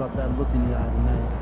about that look in your eye tonight.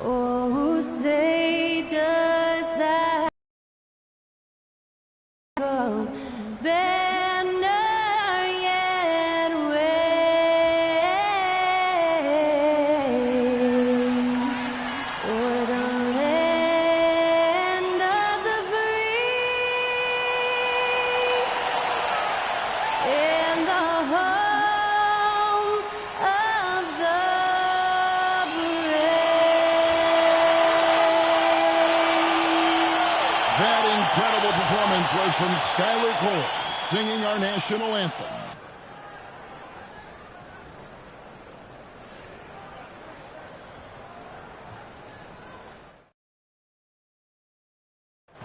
Oh, say does that go banner yet wave o'er the land of the free and the home of the That incredible performance was from Skylar Cole, singing our national anthem.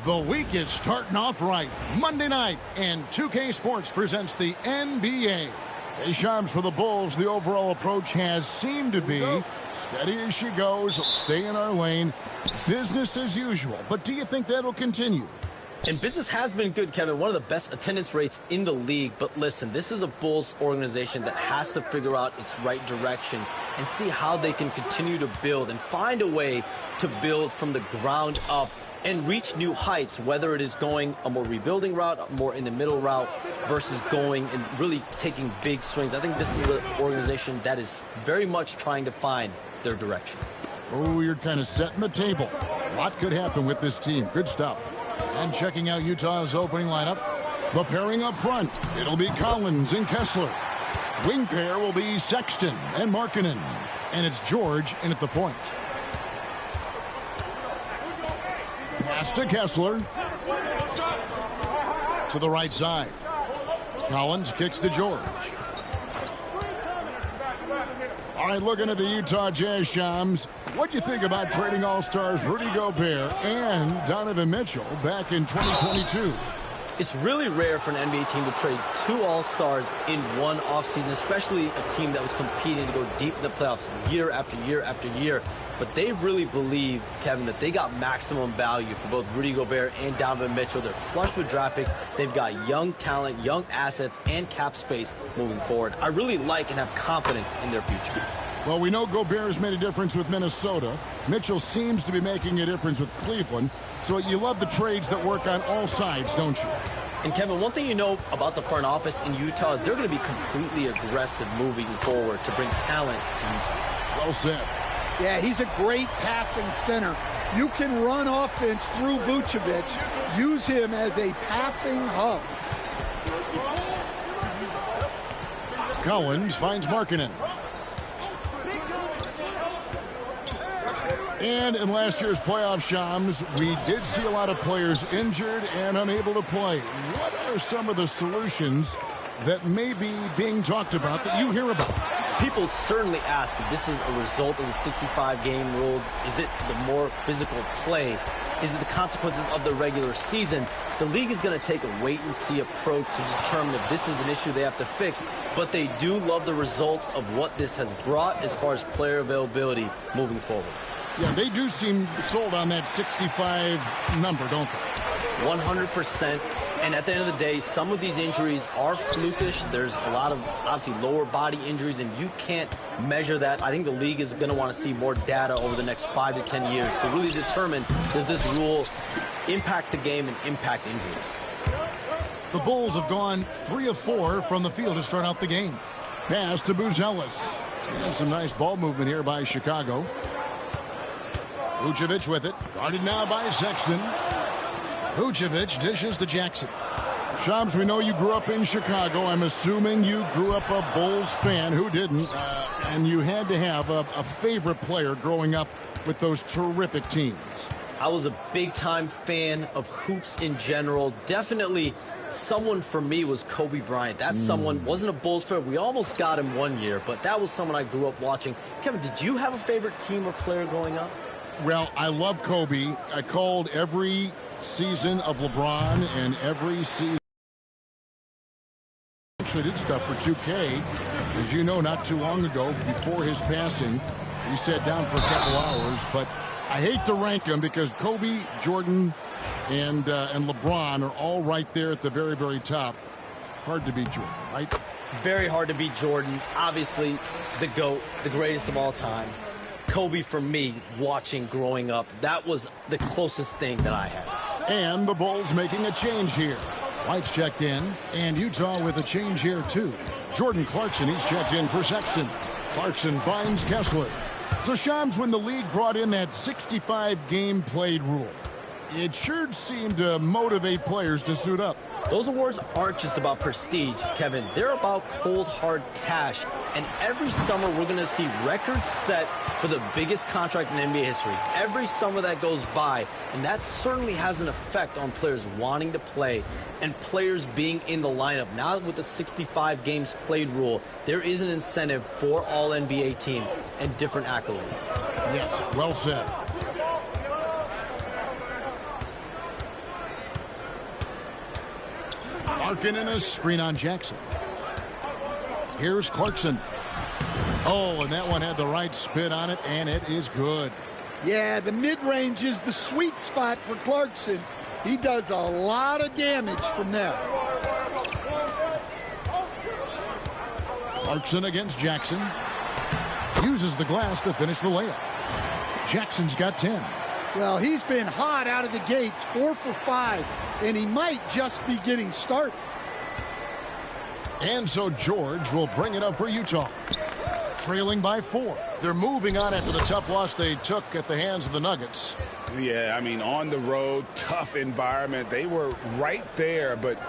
The week is starting off right. Monday night, and 2K Sports presents the NBA. Hey, Shams, for the Bulls, the overall approach has seemed to be steady as she goes, stay in our lane, business as usual. But do you think that'll continue? And business has been good, Kevin. One of the best attendance rates in the league. But listen, this is a Bulls organization that has to figure out its right direction and see how they can continue to build and find a way to build from the ground up and reach new heights, whether it is going a more rebuilding route, a more in the middle route, versus going and really taking big swings. I think this is an organization that is very much trying to find their direction. Oh, you're kind of setting the table. A lot could happen with this team. Good stuff. And checking out Utah's opening lineup, the pairing up front, it'll be Collins and Kessler. Wing pair will be Sexton and Markkanen. And it's George in at the point. Pass to Kessler. To the right side. Collins kicks to George. All right, looking at the Utah Jazz, Shams. What do you think about trading All-Stars Rudy Gobert and Donovan Mitchell back in 2022? It's really rare for an NBA team to trade 2 All-Stars in one offseason, especially a team that was competing to go deep in the playoffs year after year after year. But they really believe, Kevin, that they got maximum value for both Rudy Gobert and Donovan Mitchell. They're flush with draft picks. They've got young talent, young assets, and cap space moving forward. I really like and have confidence in their future. Well, we know Gobert has made a difference with Minnesota. Mitchell seems to be making a difference with Cleveland. So you love the trades that work on all sides, don't you? And Kevin, one thing you know about the front office in Utah is they're going to be completely aggressive moving forward to bring talent to Utah. Well said. Yeah, he's a great passing center. You can run offense through Vucevic. Use him as a passing hub. Collins finds Markkanen. And in last year's playoff, Shams, we did see a lot of players injured and unable to play. What are some of the solutions that may be being talked about that you hear about? People certainly ask if this is a result of the 65-game rule. Is it the more physical play? Is it the consequences of the regular season? The league is going to take a wait-and-see approach to determine if this is an issue they have to fix. But they do love the results of what this has brought as far as player availability moving forward. Yeah, they do seem sold on that 65 number, don't they? 100%. And at the end of the day, some of these injuries are flukish. There's a lot of, obviously, lower body injuries, and you can't measure that. I think the league is going to want to see more data over the next 5 to 10 years to really determine, does this rule impact the game and impact injuries? The Bulls have gone 3 of 4 from the field to start out the game. Pass to Buzelis. And some nice ball movement here by Chicago. Vucevic with it. Guarded now by Sexton. Vucevic dishes to Jackson. Shams, we know you grew up in Chicago. I'm assuming you grew up a Bulls fan. Who didn't? And you had to have a favorite player growing up with those terrific teams. I was a big-time fan of hoops in general. Definitely someone for me was Kobe Bryant. That's someone, wasn't a Bulls player. We almost got him one year, but that was someone I grew up watching. Kevin, did you have a favorite team or player growing up? Well, I love Kobe. I called every season of LeBron and every season. Actually did stuff for 2K. As you know, not too long ago, before his passing, we sat down for a couple hours. But I hate to rank them because Kobe, Jordan, and LeBron are all right there at the very, very top. Hard to beat Jordan, right? Very hard to beat Jordan. Obviously, the GOAT, the greatest of all time. Kobe, for me, watching growing up, that was the closest thing that I had. And the Bulls making a change here. White's checked in, and Utah with a change here, too. Jordan Clarkson, he's checked in for Sexton. Clarkson finds Kessler. So, Shams, when the league brought in that 65-game played rule, it sure seemed to motivate players to suit up. Those awards aren't just about prestige, Kevin. They're about cold, hard cash. And every summer, we're going to see records set for the biggest contract in NBA history. Every summer that goes by, and that certainly has an effect on players wanting to play and players being in the lineup. Now with the 65 games played rule, there is an incentive for all NBA team and different accolades. Yes, well said. Markkanen a screen on Jackson. Here's Clarkson. Oh, and that one had the right spin on it, and it is good. Yeah, the mid-range is the sweet spot for Clarkson. He does a lot of damage from there. Clarkson against Jackson. Uses the glass to finish the layup. Jackson's got 10. Well, he's been hot out of the gates, 4 for 5, and he might just be getting started. And so George will bring it up for Utah. Trailing by 4. They're moving on after the tough loss they took at the hands of the Nuggets. Yeah, I mean, on the road, tough environment. They were right there, but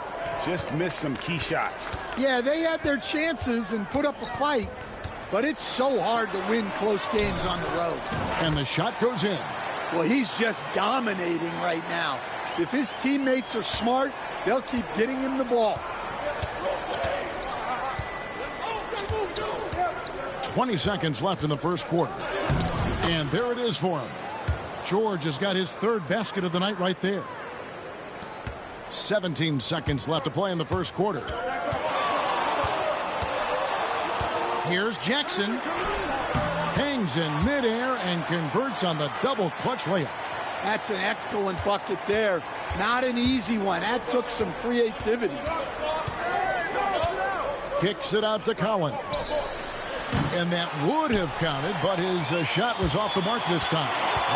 just missed some key shots. Yeah, they had their chances and put up a fight, but it's so hard to win close games on the road. And the shot goes in. Well, he's just dominating right now. If his teammates are smart, they'll keep getting him the ball. 20 seconds left in the first quarter. And there it is for him. George has got his third basket of the night right there. 17 seconds left to play in the first quarter. Here's Jackson. Hangs in midair and converts on the double clutch layup. That's an excellent bucket there. Not an easy one. That took some creativity. Kicks it out to Collins. And that would have counted, but his shot was off the mark this time.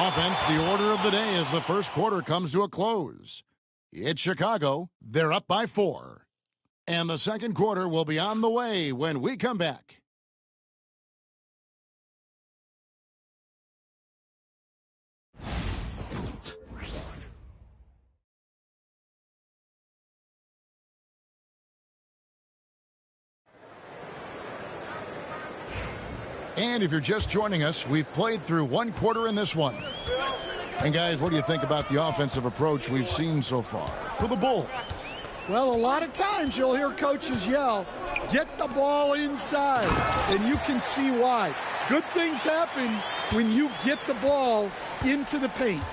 Offense, the order of the day as the first quarter comes to a close. It's Chicago. They're up by 4. And the second quarter will be on the way when we come back. And if you're just joining us, we've played through one quarter in this one. And guys, what do you think about the offensive approach we've seen so far for the Bulls? Well, a lot of times you'll hear coaches yell, get the ball inside, and you can see why. Good things happen when you get the ball into the paint.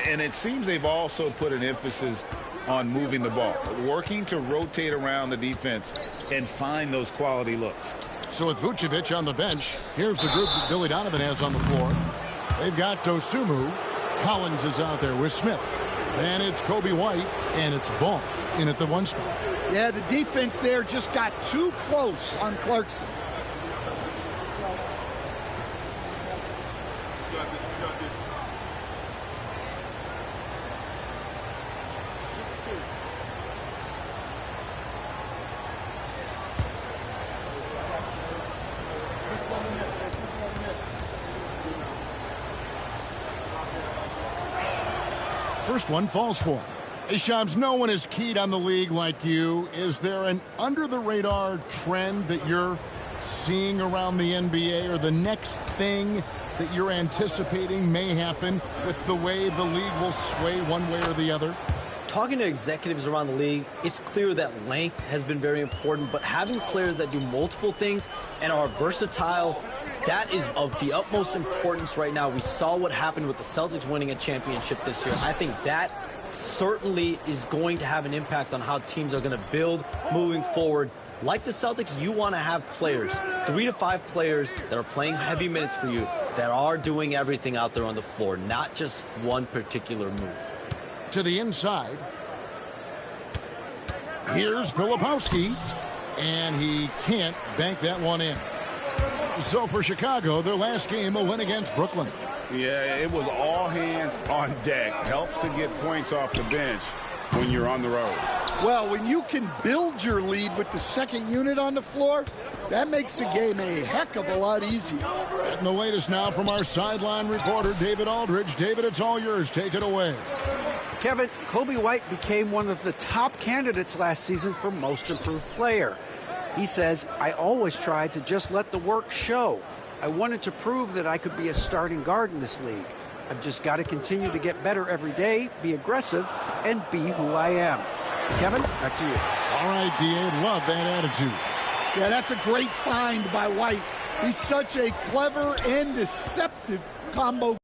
And it seems they've also put an emphasis on moving the ball, working to rotate around the defense and find those quality looks. So with Vucevic on the bench, here's the group that Billy Donovan has on the floor. They've got Dosunmu. Collins is out there with Smith. Then it's Kobe White, and it's Ball in at the 1 spot. Yeah, the defense there just got too close on Clarkson. First one falls for him. Hey, Shams, no one is keyed on the league like you. Is there an under-the-radar trend that you're seeing around the NBA, or the next thing that you're anticipating may happen with the way the league will sway one way or the other? Talking to executives around the league, it's clear that length has been very important, but having players that do multiple things and are versatile, that is of the utmost importance right now. We saw what happened with the Celtics winning a championship this year. I think that certainly is going to have an impact on how teams are going to build moving forward. Like the Celtics, you want to have players, 3 to 5 players that are playing heavy minutes for you, that are doing everything out there on the floor, not just one particular move. To the inside. Here's Filipowski, and he can't bank that one in. So for Chicago, their last game, a win against Brooklyn. Yeah, it was all hands on deck. Helps to get points off the bench when you're on the road. Well, when you can build your lead with the second unit on the floor, that makes the game a heck of a lot easier. And the latest now from our sideline reporter, David Aldridge. David, it's all yours. Take it away. Kevin, Kobe White became one of the top candidates last season for Most Improved Player. He says, I always tried to just let the work show. I wanted to prove that I could be a starting guard in this league. I've just got to continue to get better every day, be aggressive, and be who I am. Kevin, back to you. All right, D.A., love that attitude. Yeah, that's a great find by White. He's such a clever and deceptive combo.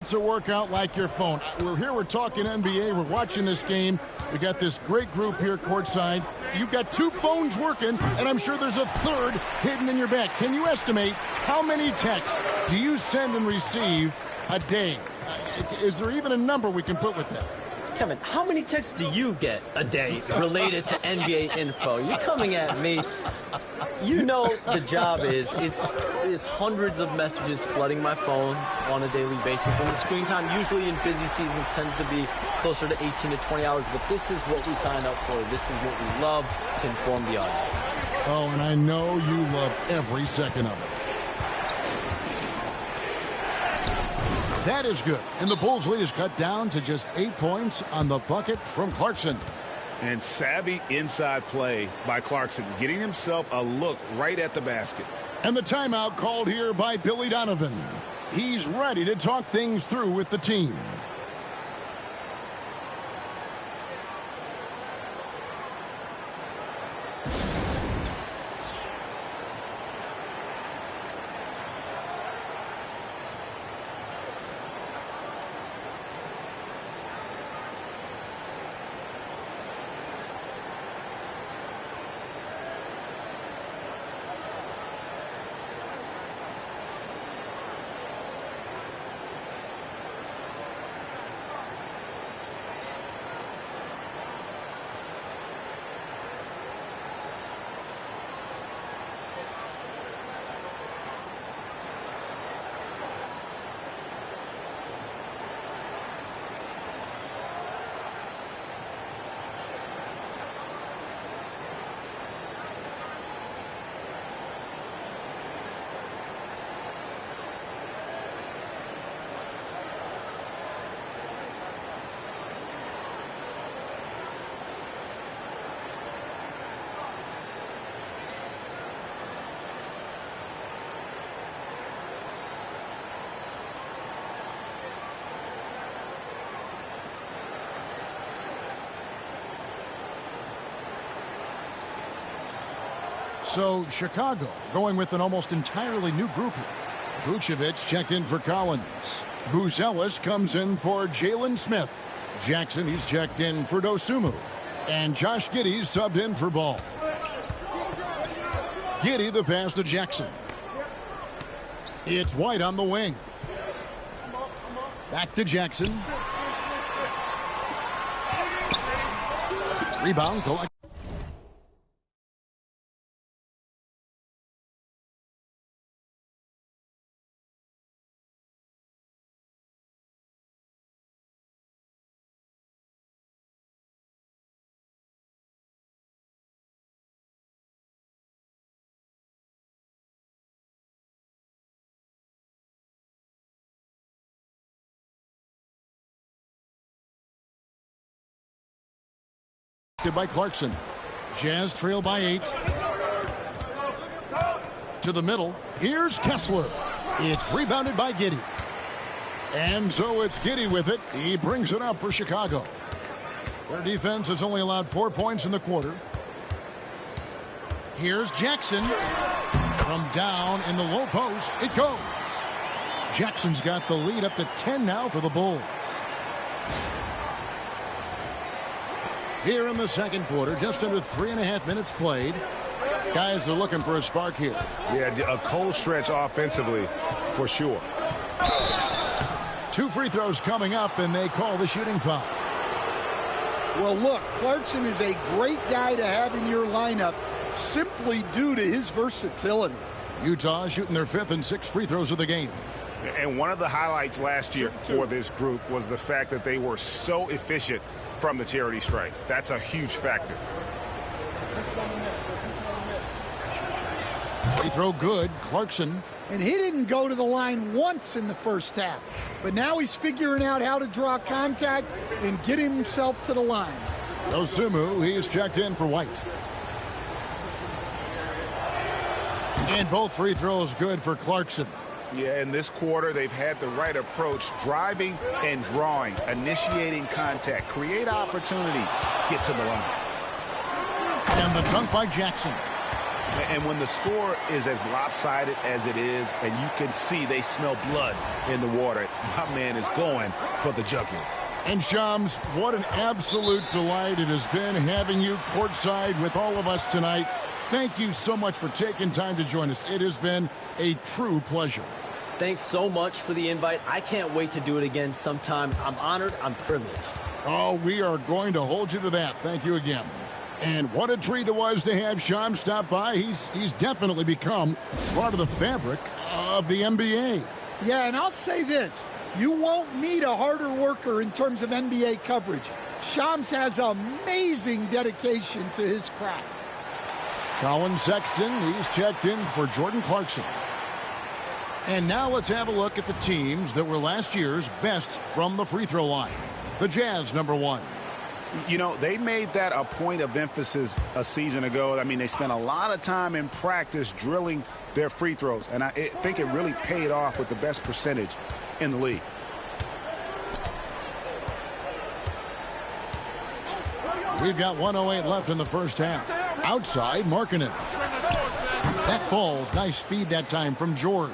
It's a workout like your phone. We're here, we're talking NBA, we're watching this game. We got this great group here courtside. You've got 2 phones working, and I'm sure there's a third hidden in your back. Can you estimate how many texts do you send and receive a day? Is there even a number we can put with that? Kevin, how many texts do you get a day related to NBA info? You're coming at me. You know the job is, it's hundreds of messages flooding my phone on a daily basis. And the screen time usually in busy seasons tends to be closer to 18 to 20 hours. But this is what we signed up for. This is what we love to inform the audience. Oh, and I know you love every second of it. That is good. And the Bulls' lead is cut down to just 8 points on the bucket from Clarkson. And savvy inside play by Clarkson, getting himself a look right at the basket. And the timeout called here by Billy Donovan. He's ready to talk things through with the team. So Chicago going with an almost entirely new group here. Vucevic checked in for Collins. Buzelis comes in for Jalen Smith. Jackson, he's checked in for Dosunmu. And Josh Giddey's subbed in for Ball. Giddey the pass to Jackson. It's White on the wing. Back to Jackson. Rebound collect. By Clarkson. Jazz trail by 8. To the middle. Here's Kessler. It's rebounded by Giddey. And so it's Giddey with it. He brings it up for Chicago. Their defense has only allowed 4 points in the quarter. Here's Jackson. From down in the low post, it goes. Jackson's got the lead up to 10 now for the Bulls. Here in the second quarter, just under 3.5 minutes played. Guys are looking for a spark here. Yeah, a cold stretch offensively for sure. 2 free throws coming up, and they call the shooting foul. Well, look, Clarkson is a great guy to have in your lineup simply due to his versatility. Utah shooting their 5th and 6th free throws of the game. And one of the highlights last year for this group was the fact that they were so efficient from the charity stripe. That's a huge factor. Free throw good. Clarkson. And he didn't go to the line once in the first half. But now he's figuring out how to draw contact and get himself to the line. Dosunmu, he's checked in for White. And both free throws good for Clarkson. Yeah, in this quarter, they've had the right approach, driving and drawing, initiating contact, create opportunities, get to the line. And the dunk by Jackson. And when the score is as lopsided as it is, and you can see they smell blood in the water, my man is going for the jugular. And Shams, what an absolute delight it has been having you courtside with all of us tonight. Thank you so much for taking time to join us. It has been a true pleasure. Thanks so much for the invite. I can't wait to do it again sometime. I'm honored. I'm privileged. Oh, we are going to hold you to that. Thank you again. And what a treat it was to have Shams stop by. He's definitely become part of the fabric of the NBA. Yeah, and I'll say this. You won't meet a harder worker in terms of NBA coverage. Shams has amazing dedication to his craft. Colin Sexton, he's checked in for Jordan Clarkson. And now let's have a look at the teams that were last year's best from the free throw line. The Jazz, number 1. You know, they made that a point of emphasis a season ago. I mean, they spent a lot of time in practice drilling their free throws, and I think it really paid off with the best percentage in the league. We've got 1:08 left in the first half. Outside, Markkanen. That falls. Nice feed that time from George.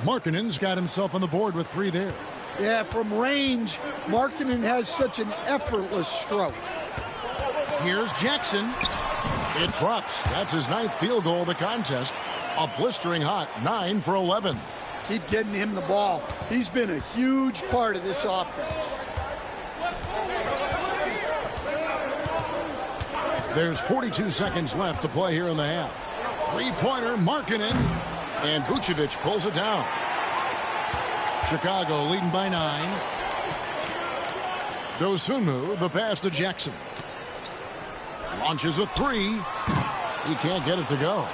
Markkanen's got himself on the board with 3 there. Yeah, from range, Markkanen has such an effortless stroke. Here's Jackson. It drops. That's his 9th field goal of the contest. A blistering hot 9 for 11. Keep getting him the ball. He's been a huge part of this offense. There's 42 seconds left to play here in the half. 3-pointer, Markkanen. And Vucevic pulls it down. Chicago leading by 9. Dosunmu, the pass to Jackson. Launches a 3. He can't get it to go.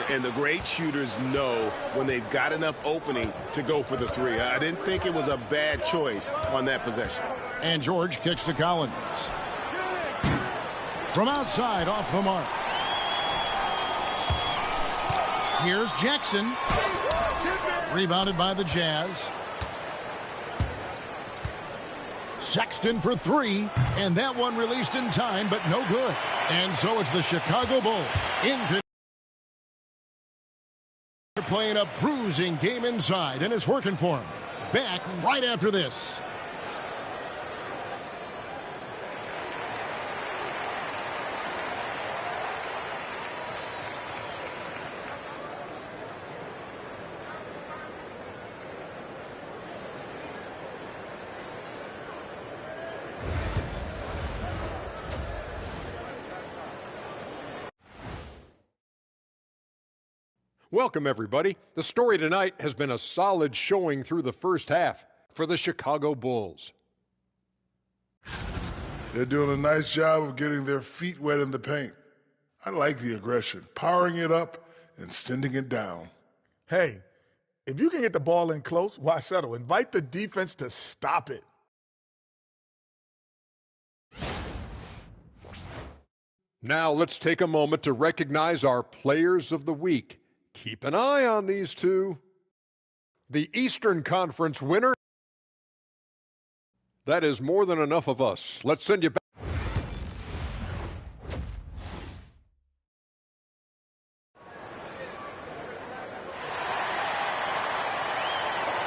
And the great shooters know when they've got enough opening to go for the 3. I didn't think it was a bad choice on that possession. And George kicks to Collins. From outside, off the mark. Here's Jackson. Rebounded by the Jazz. Sexton for 3, and that one released in time, but no good. And so it's the Chicago Bulls in They're playing a bruising game inside, and it's working for him. Back right after this. Welcome, everybody. The story tonight has been a solid showing through the first half for the Chicago Bulls. They're doing a nice job of getting their feet wet in the paint. I like the aggression, powering it up and sending it down. Hey, if you can get the ball in close, why settle? Invite the defense to stop it. Now let's take a moment to recognize our players of the week. Keep an eye on these two. The Eastern Conference winner. That is more than enough of us. Let's send you back.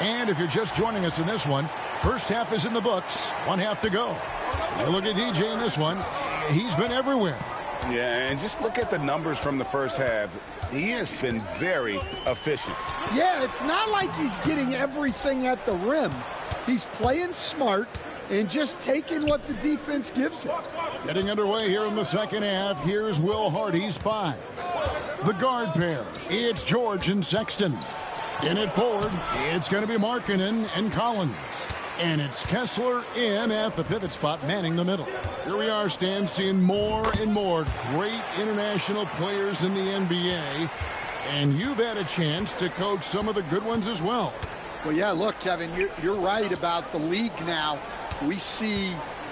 And if you're just joining us in this one, first half is in the books. One half to go. You look at DJ in this one. He's been everywhere. Yeah, and just look at the numbers from the first half. He has been very efficient. Yeah, it's not like he's getting everything at the rim. He's playing smart and just taking what the defense gives him. Getting underway here in the second half. Here's Will Hardy's 5. The guard pair, it's George and Sexton. In it forward, it's going to be Markkanen and Collins. And it's Kessler in at the pivot spot, manning the middle. Here we are, Stan, seeing more and more great international players in the NBA. And you've had a chance to coach some of the good ones as well. Well, yeah, look, Kevin, you're right about the league now. We see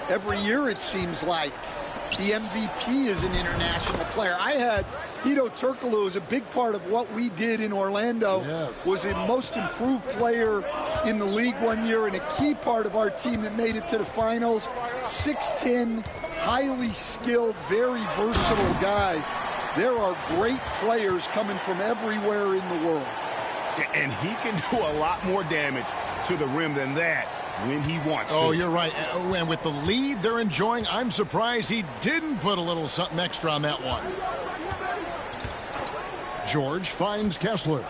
every year, it seems like, the MVP is an international player. I had Hedo Turkoglu is a big part of what we did in Orlando. Yes. Was a most improved player in the league one year and a key part of our team that made it to the finals. 6'10", highly skilled, very versatile guy. There are great players coming from everywhere in the world. And he can do a lot more damage to the rim than that when he wants to. Oh, you're right. And with the lead they're enjoying, I'm surprised he didn't put a little something extra on that one. George finds Kessler.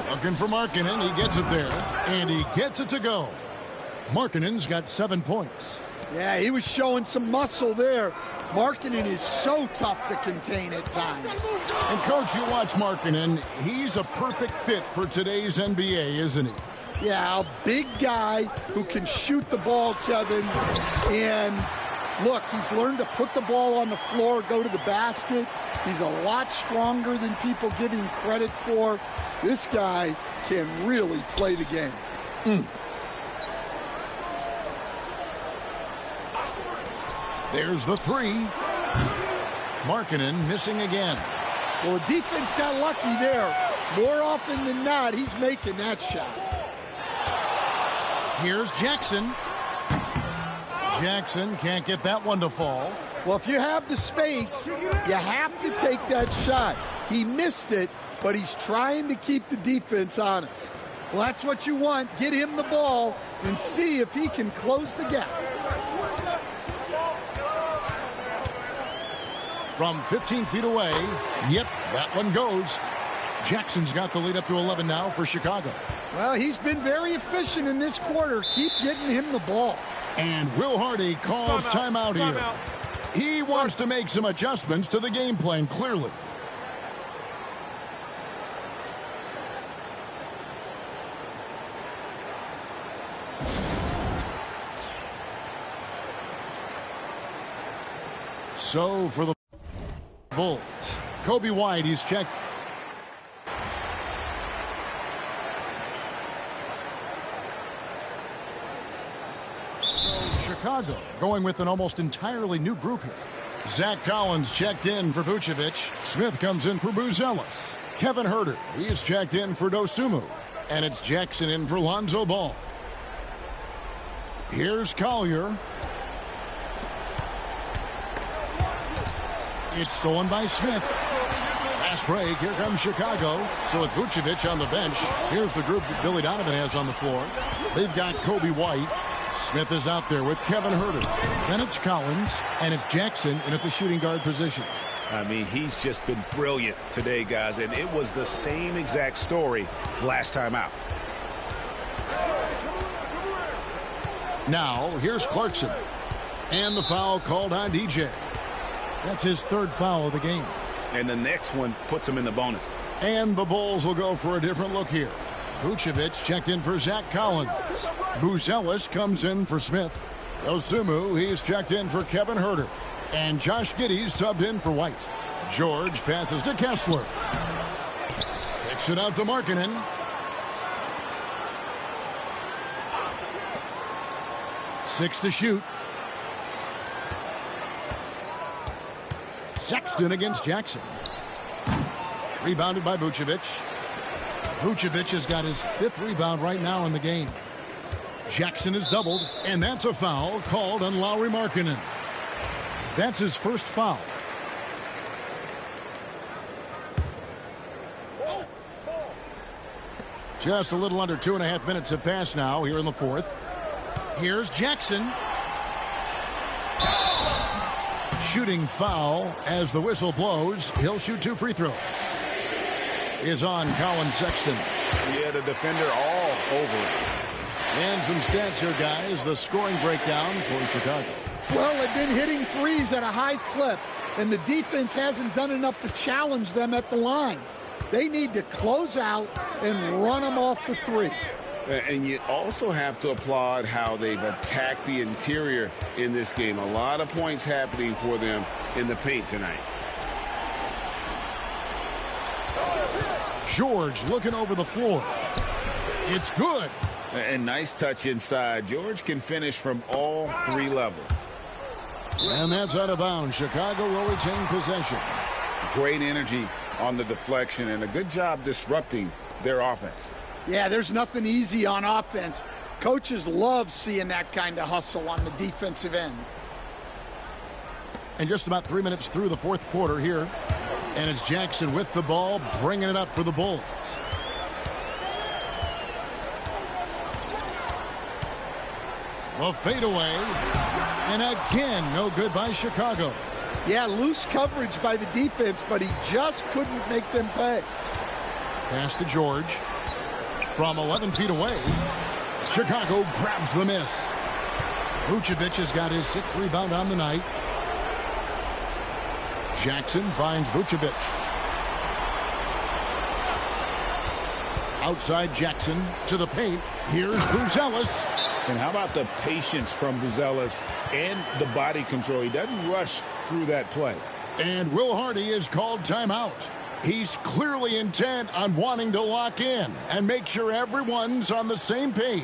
Looking for Markkanen. He gets it there. And he gets it to go. Markkanen's got 7 points. Yeah, he was showing some muscle there. Markkanen is so tough to contain at times. And, Coach, you watch Markkanen. He's a perfect fit for today's NBA, isn't he? Yeah, a big guy who can shoot the ball, Kevin. And, look, he's learned to put the ball on the floor, go to the basket. He's a lot stronger than people give him credit for. This guy can really play the game. There's the 3. Markkanen missing again. Well, the defense got lucky there. More often than not, he's making that shot. Here's Jackson. Jackson can't get that one to fall. Well, if you have the space, you have to take that shot. He missed it, but he's trying to keep the defense honest. Well, that's what you want. Get him the ball and see if he can close the gap. From 15 feet away, yep, that one goes. Jackson's got the lead up to 11 now for Chicago. Well, he's been very efficient in this quarter. Keep getting him the ball. And Will Hardy calls timeout here. He wants to make some adjustments to the game plan, clearly. So for the Bulls, Kobe White, he's checked. Chicago going with an almost entirely new group here. Zach Collins checked in for Vucevic. Smith comes in for Buzelis. Kevin Huerter, he is checked in for Dosunmu. And it's Jackson in for Lonzo Ball. Here's Collier. It's stolen by Smith. Fast break. Here comes Chicago. So with Vucevic on the bench, here's the group that Billy Donovan has on the floor. They've got Kobe White. Smith is out there with Kevin Huerter. Then it's Collins, and it's Jackson in at the shooting guard position. I mean, he's just been brilliant today, guys, and it was the same exact story last time out. Now, here's Clarkson. And the foul called on DJ. That's his third foul of the game. And the next one puts him in the bonus. And the Bulls will go for a different look here. Vucevic checked in for Zach Collins. Buzelis comes in for Smith. Osumu, he's checked in for Kevin Huerter. And Josh Giddey's subbed in for White. George passes to Kessler. Kicks it out to Markkanen. Six to shoot. Sexton against Jackson. Rebounded by Vucevic. Vucevic has got his fifth rebound right now in the game. Jackson is doubled, and that's a foul called on Lauri Markkanen. That's his first foul. Just a little under 2.5 minutes have passed now here in the fourth. Here's Jackson. Shooting foul as the whistle blows. He'll shoot 2 free throws. Is on Colin Sexton. Yeah, the defender all over it. And some stats here, guys. The scoring breakdown for Chicago. Well, they've been hitting threes at a high clip, and the defense hasn't done enough to challenge them at the line. They need to close out and run them off the three. And you also have to applaud how they've attacked the interior in this game. A lot of points happening for them in the paint tonight. George looking over the floor. It's good. And nice touch inside. George can finish from all 3 levels. And that's out of bounds. Chicago will retain possession. Great energy on the deflection and a good job disrupting their offense. Yeah, there's nothing easy on offense. Coaches love seeing that kind of hustle on the defensive end. And just about 3 minutes through the fourth quarter here. And it's Jackson with the ball, bringing it up for the Bulls. A fadeaway. And again, no good by Chicago. Yeah, loose coverage by the defense, but he just couldn't make them pay. Pass to George. From 11 feet away, Chicago grabs the miss. Vucevic has got his 6th rebound on the night. Jackson finds Vucevic. Outside Jackson to the paint. Here's Buzelis. And how about the patience from Buzelis and the body control? He doesn't rush through that play. And Will Hardy is called timeout. He's clearly intent on wanting to lock in and make sure everyone's on the same page.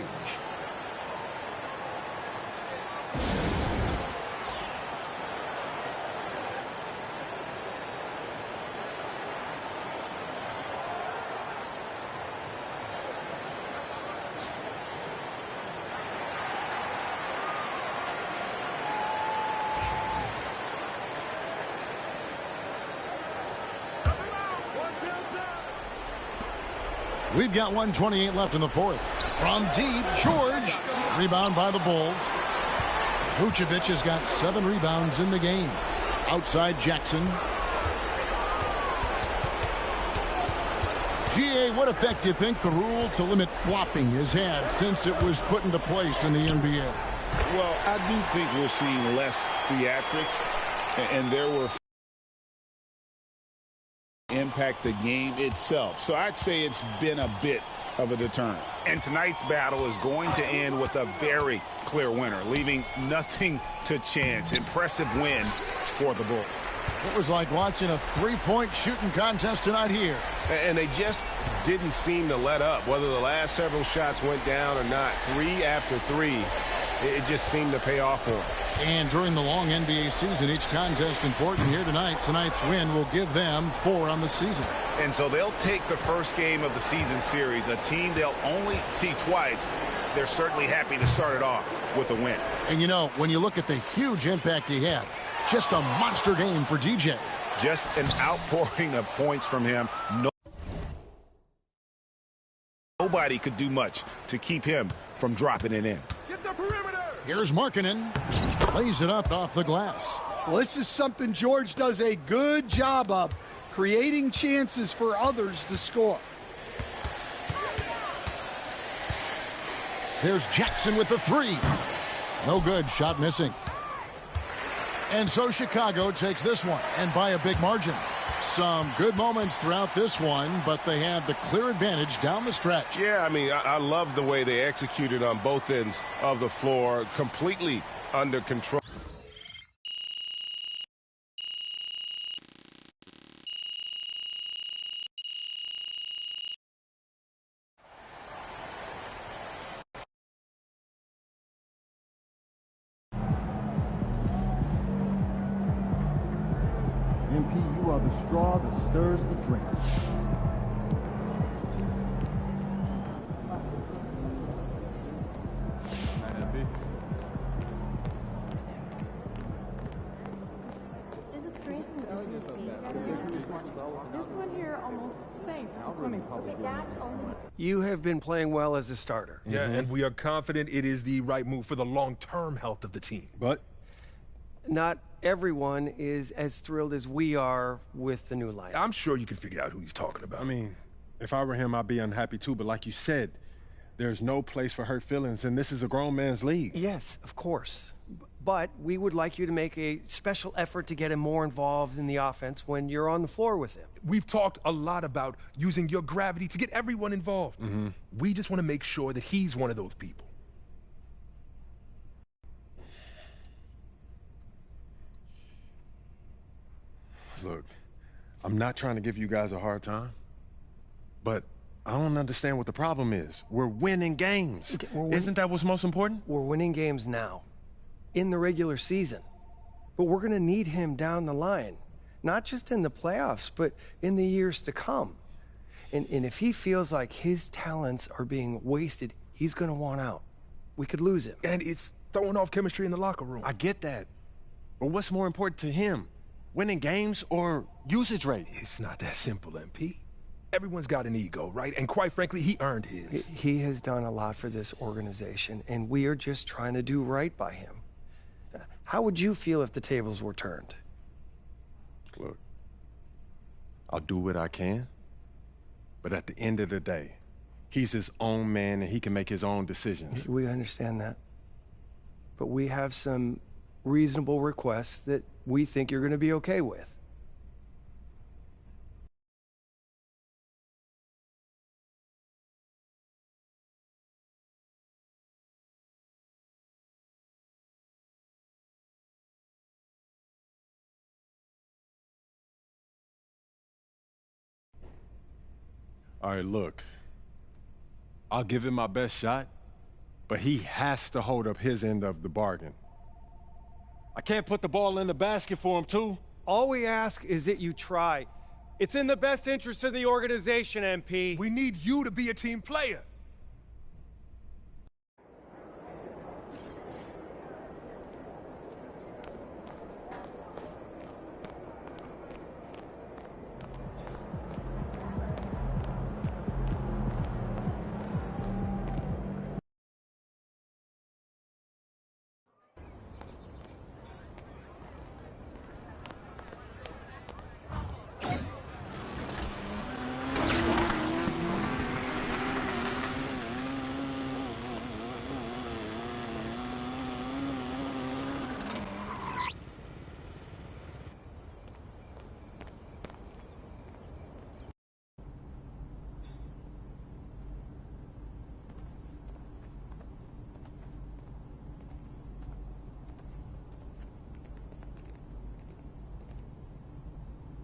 We've got 1:28 left in the fourth. From deep, George. Rebound by the Bulls. Vucevic has got 7 rebounds in the game. Outside Jackson. GA, what effect do you think the rule to limit flopping has had since it was put into place in the NBA? Well, I do think we're seeing less theatrics, and there were impact the game itself. So I'd say it's been a bit of a deterrent. And tonight's battle is going to end with a very clear winner, leaving nothing to chance. Impressive win for the Bulls. It was like watching a 3-point shooting contest tonight here. And they just didn't seem to let up. Whether the last several shots went down or not, 3 after 3, it just seemed to pay off for them. And during the long NBA season, each contest important here tonight. Tonight's win will give them 4 on the season. And so they'll take the first game of the season series, a team they'll only see twice. They're certainly happy to start it off with a win. And you know, when you look at the huge impact he had, just a monster game for DJ. Just an outpouring of points from him. Nobody could do much to keep him from dropping it in. Here's Markkanen. Plays it up off the glass. Well, this is something George does a good job of, creating chances for others to score. There's Jackson with the three. No good. Shot missing. And so Chicago takes this one, and by a big margin. Some good moments throughout this one, but they had the clear advantage down the stretch. Yeah, I mean, I love the way they executed on both ends of the floor, completely under control. MP, you are the straw that stirs the drink. You have been playing well as a starter. Yeah, and we are confident it is the right move for the long-term health of the team. But not everyone is as thrilled as we are with the new lineup. I'm sure you can figure out who he's talking about. I mean, if I were him, I'd be unhappy too. But like you said, there's no place for hurt feelings, and this is a grown man's league. Yes, of course. But we would like you to make a special effort to get him more involved in the offense when you're on the floor with him. We've talked a lot about using your gravity to get everyone involved. We just want to make sure that he's one of those people. Look, I'm not trying to give you guys a hard time, but I don't understand what the problem is. We're winning games. Okay, Isn't that what's most important? We're winning games now, in the regular season. But we're going to need him down the line, not just in the playoffs, but in the years to come. And if he feels like his talents are being wasted, he's going to want out. We could lose him. And it's throwing off chemistry in the locker room. I get that. But what's more important to him? Winning games or usage rate? It's not that simple, MP. Everyone's got an ego, right? And quite frankly, he earned his. He has done a lot for this organization, and we are just trying to do right by him. How would you feel if the tables were turned? Look, I'll do what I can, but at the end of the day, he's his own man and he can make his own decisions. We understand that. But we have some reasonable requests that we think you're going to be okay with. All right, look, I'll give him my best shot, but he has to hold up his end of the bargain. I can't put the ball in the basket for him, too. All we ask is that you try. It's in the best interest of the organization, MP. We need you to be a team player.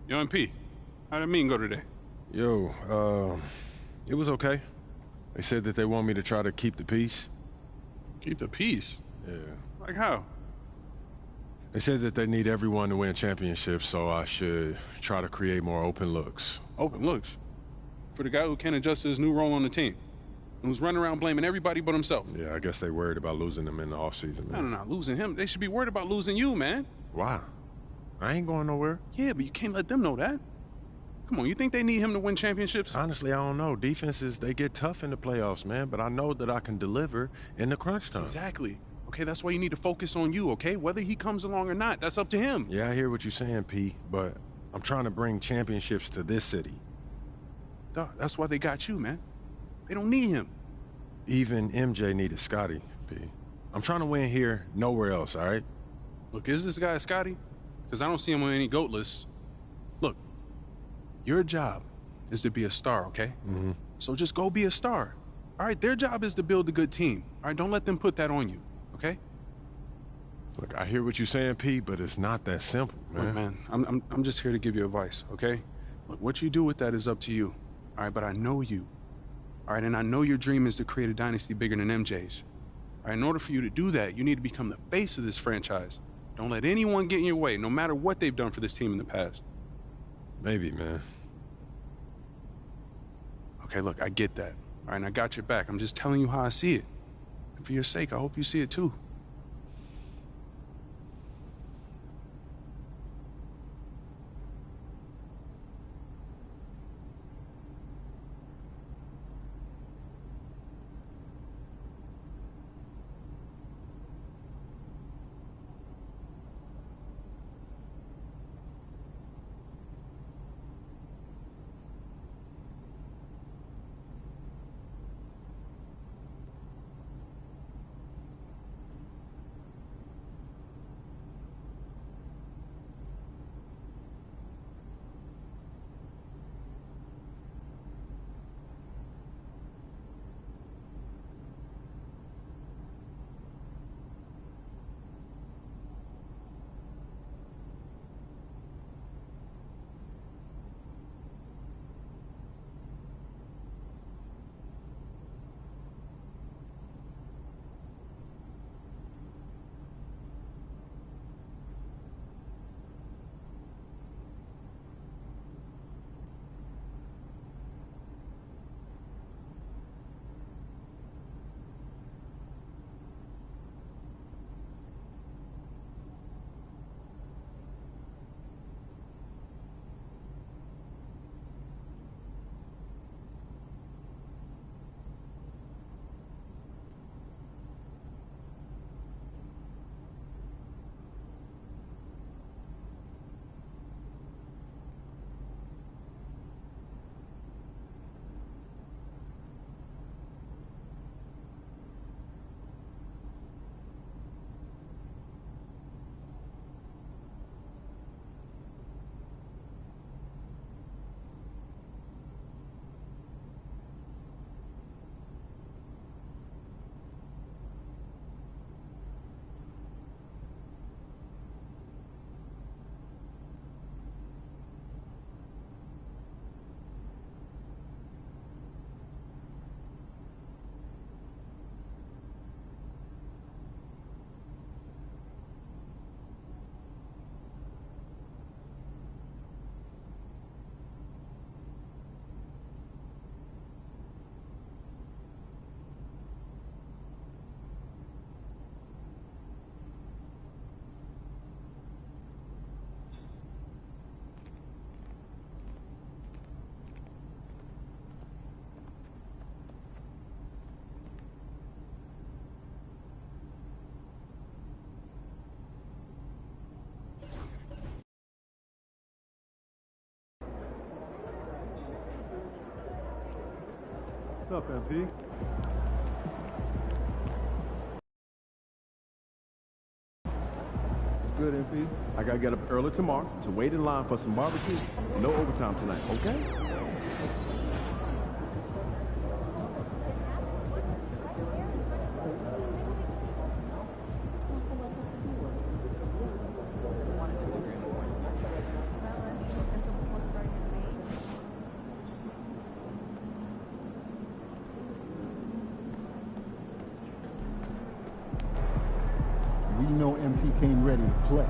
Yo, MP, how'd the meeting go today? Yo, it was okay. They said that they want me to try to keep the peace. Keep the peace? Yeah. Like how? They said that they need everyone to win championships, so I should try to create more open looks. Open looks? For the guy who can't adjust to his new role on the team and who's running around blaming everybody but himself. Yeah, I guess they worried about losing him in the offseason, man. No, losing him. They should be worried about losing you, man. Why? I ain't going nowhere. Yeah, but you can't let them know that. Come on, you think they need him to win championships? Honestly, I don't know. Defenses, they get tough in the playoffs, man, but I know that I can deliver in the crunch time. Exactly. Okay, that's why you need to focus on you, okay? Whether he comes along or not, that's up to him. Yeah, I hear what you're saying, P, but I'm trying to bring championships to this city. Duh, that's why they got you, man. They don't need him. Even MJ needed Scotty, P. I'm trying to win here, nowhere else, all right? Look, is this guy Scotty? Because I don't see him on any GOAT lists. Look, your job is to be a star, okay? Mm-hmm. So just go be a star. All right, their job is to build a good team. All right, don't let them put that on you, okay? Look, I hear what you're saying, P, but it's not that simple, man. Look, man, I'm just here to give you advice, okay? Look, what you do with that is up to you. All right, but I know you. All right, and I know your dream is to create a dynasty bigger than MJ's. All right, in order for you to do that, you need to become the face of this franchise. Don't let anyone get in your way, no matter what they've done for this team in the past. Maybe, man. Okay, look, I get that. All right, and I got your back. I'm just telling you how I see it. And for your sake, I hope you see it too. What's up, MP? It's good, MP. I gotta get up early tomorrow to wait in line for some barbecue. No overtime tonight, okay? We know MP came ready to play.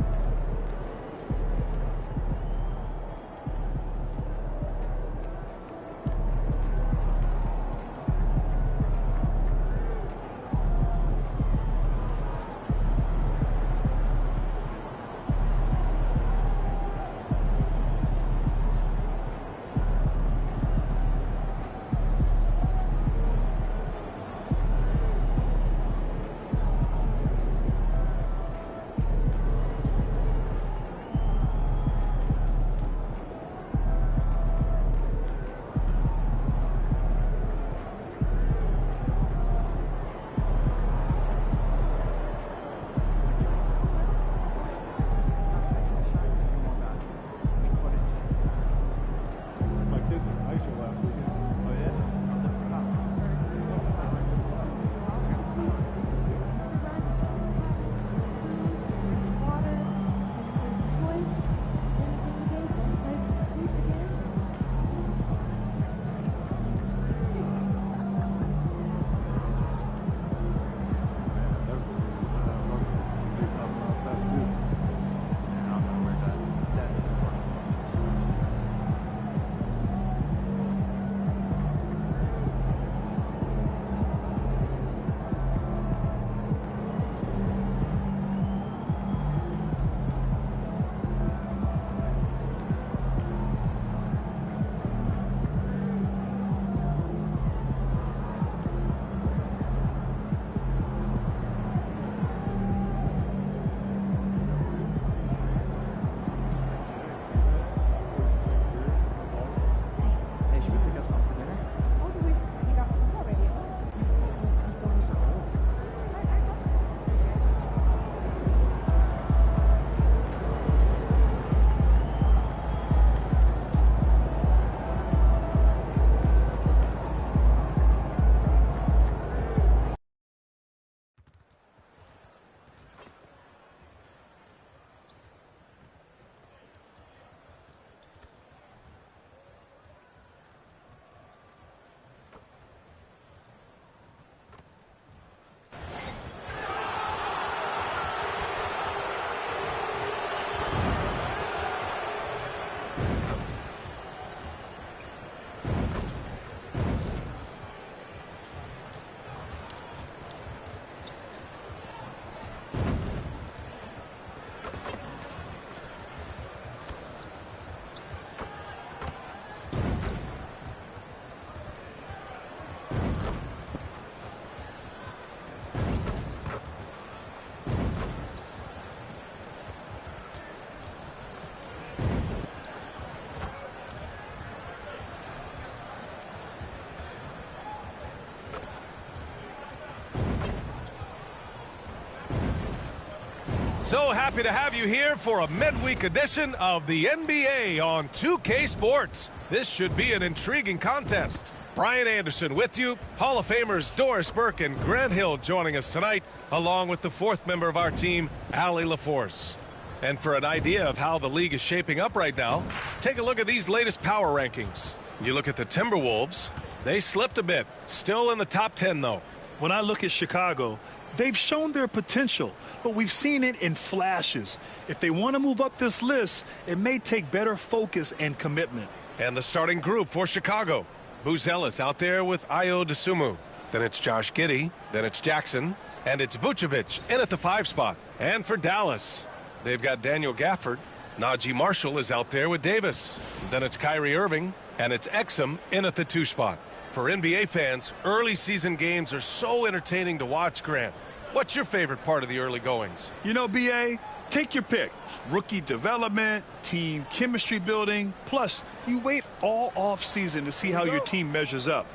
So happy to have you here for a midweek edition of the NBA on 2K Sports. This should be an intriguing contest. Brian Anderson with you, Hall of Famers Doris Burke and Grant Hill joining us tonight, along with the fourth member of our team, Allie LaForce. And for an idea of how the league is shaping up right now, take a look at these latest power rankings. You look at the Timberwolves, they slipped a bit, still in the top 10 though. When I look at Chicago, they've shown their potential, but we've seen it in flashes. If they want to move up this list, it may take better focus and commitment. And the starting group for Chicago. Buzelis out there with Ayo Dosunmu. Then it's Josh Giddey. Then it's Jackson. And it's Vucevic in at the 5 spot. And for Dallas, they've got Daniel Gafford. Najee Marshall is out there with Davis. Then it's Kyrie Irving. And it's Exum in at the 2 spot. For NBA fans, early season games are so entertaining to watch, Grant. What's your favorite part of the early goings? You know, BA, take your pick. Rookie development, team chemistry building. Plus, you wait all off season to see how your team measures up.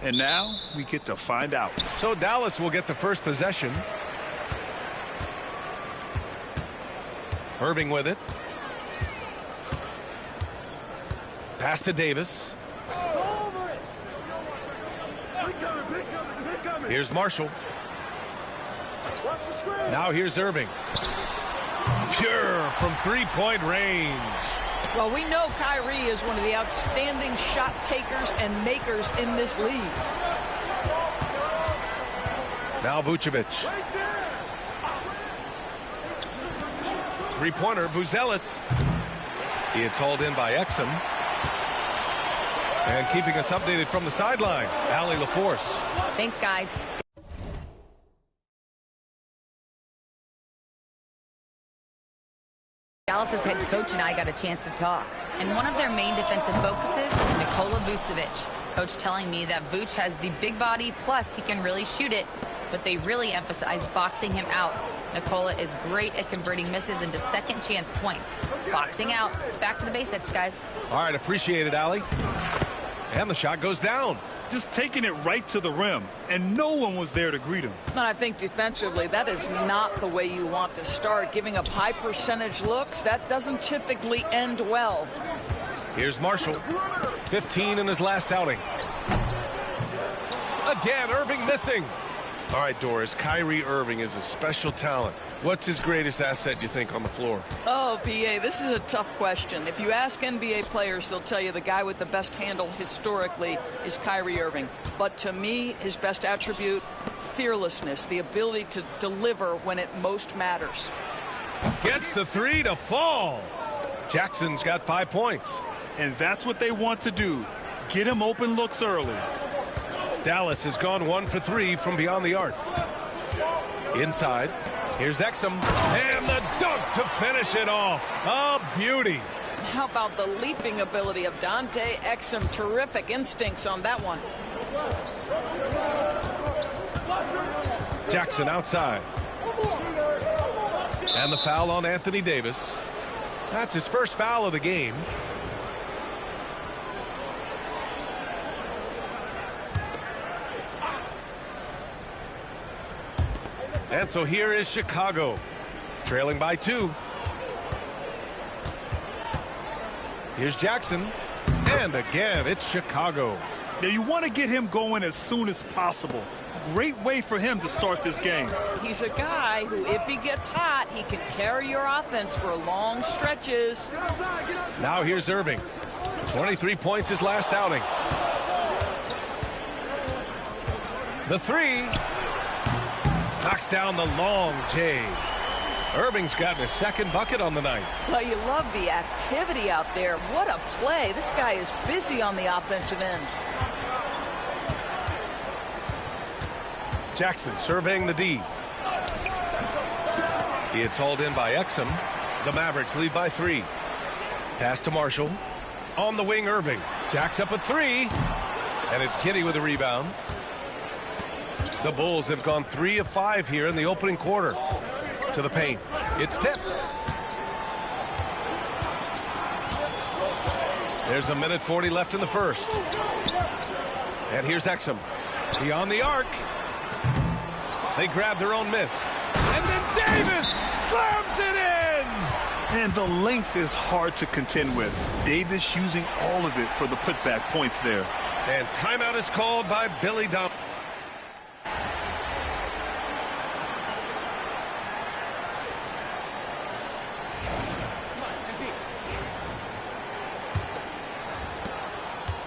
And now we get to find out. So Dallas will get the first possession. Irving with it. Pass to Davis. Here's Marshall. Now here's Irving. Pure from three-point range. Well, we know Kyrie is one of the outstanding shot takers and makers in this league. Now Vucevic. Three-pointer, Buzelis. It's hauled in by Exum. And keeping us updated from the sideline, Allie LaForce. Thanks, guys. Dallas's head coach and I got a chance to talk. And one of their main defensive focuses, Nikola Vucevic. Coach telling me that Vuce has the big body, plus he can really shoot it, but they really emphasized boxing him out. Nikola is great at converting misses into second chance points. Boxing out. It's back to the basics, guys. All right, appreciate it, Allie. And the shot goes down. Just taking it right to the rim, and no one was there to greet him. And I think defensively, that is not the way you want to start. Giving up high percentage looks, that doesn't typically end well. Here's Marshall. 15 in his last outing. Again, Irving missing. All right, Doris, Kyrie Irving is a special talent. What's his greatest asset, you think, on the floor? Oh, PA, this is a tough question. If you ask NBA players, they'll tell you the guy with the best handle historically is Kyrie Irving. But to me, his best attribute, fearlessness, the ability to deliver when it most matters. Gets the three to fall. Jackson's got 5 points. And that's what they want to do. Get him open looks early. Dallas has gone 1 for 3 from beyond the arc. Inside, here's Exum, and the dunk to finish it off. A beauty. How about the leaping ability of Dante Exum? Terrific instincts on that one. Jackson outside. And the foul on Anthony Davis. That's his first foul of the game. And so here is Chicago, trailing by 2. Here's Jackson, and again, it's Chicago. Now you want to get him going as soon as possible. Great way for him to start this game. He's a guy who, if he gets hot, he can carry your offense for long stretches. Now here's Irving. 23 points his last outing. The three. Knocks down the long J. Irving's gotten his second bucket on the night. Well, you love the activity out there. What a play. This guy is busy on the offensive end. Jackson surveying the D. It's hauled in by Exum. The Mavericks lead by 3. Pass to Marshall. On the wing, Irving. Jacks up at 3. And it's Giddey with a rebound. The Bulls have gone 3 of 5 here in the opening quarter. To the paint. It's tipped. There's a minute 40 left in the first. And here's Exum. Beyond the arc. They grab their own miss. And then Davis slams And the length is hard to contend with. Davis using all of it for the putback points there. And timeout is called by Billy Donovan.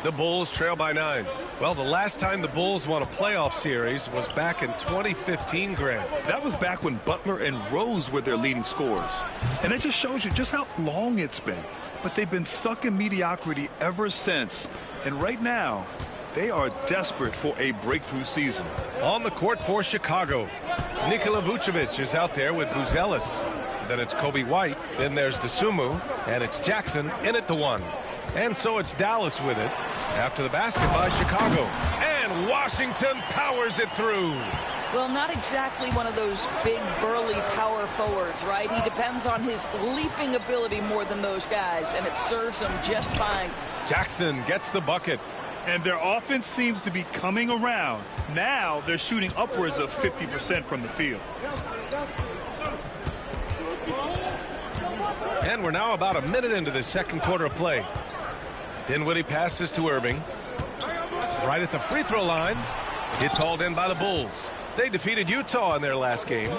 The Bulls trail by 9. Well, the last time the Bulls won a playoff series was back in 2015, Grant. That was back when Butler and Rose were their leading scorers. And it just shows you just how long it's been. But they've been stuck in mediocrity ever since. And right now, they are desperate for a breakthrough season. On the court for Chicago, Nikola Vucevic is out there with Buzelis. Then it's Kobe White. Then there's DeSumo. And it's Jackson in at the 1. And so it's Dallas with it after the basket by Chicago. And Washington powers it through. Well, not exactly one of those big, burly power forwards, right? He depends on his leaping ability more than those guys, and it serves him just fine. Jackson gets the bucket. And their offense seems to be coming around. Now they're shooting upwards of 50% from the field. And we're now about a minute into the second quarter of play. Dinwiddie passes to Irving. Right at the free throw line. It's hauled in by the Bulls. They defeated Utah in their last game.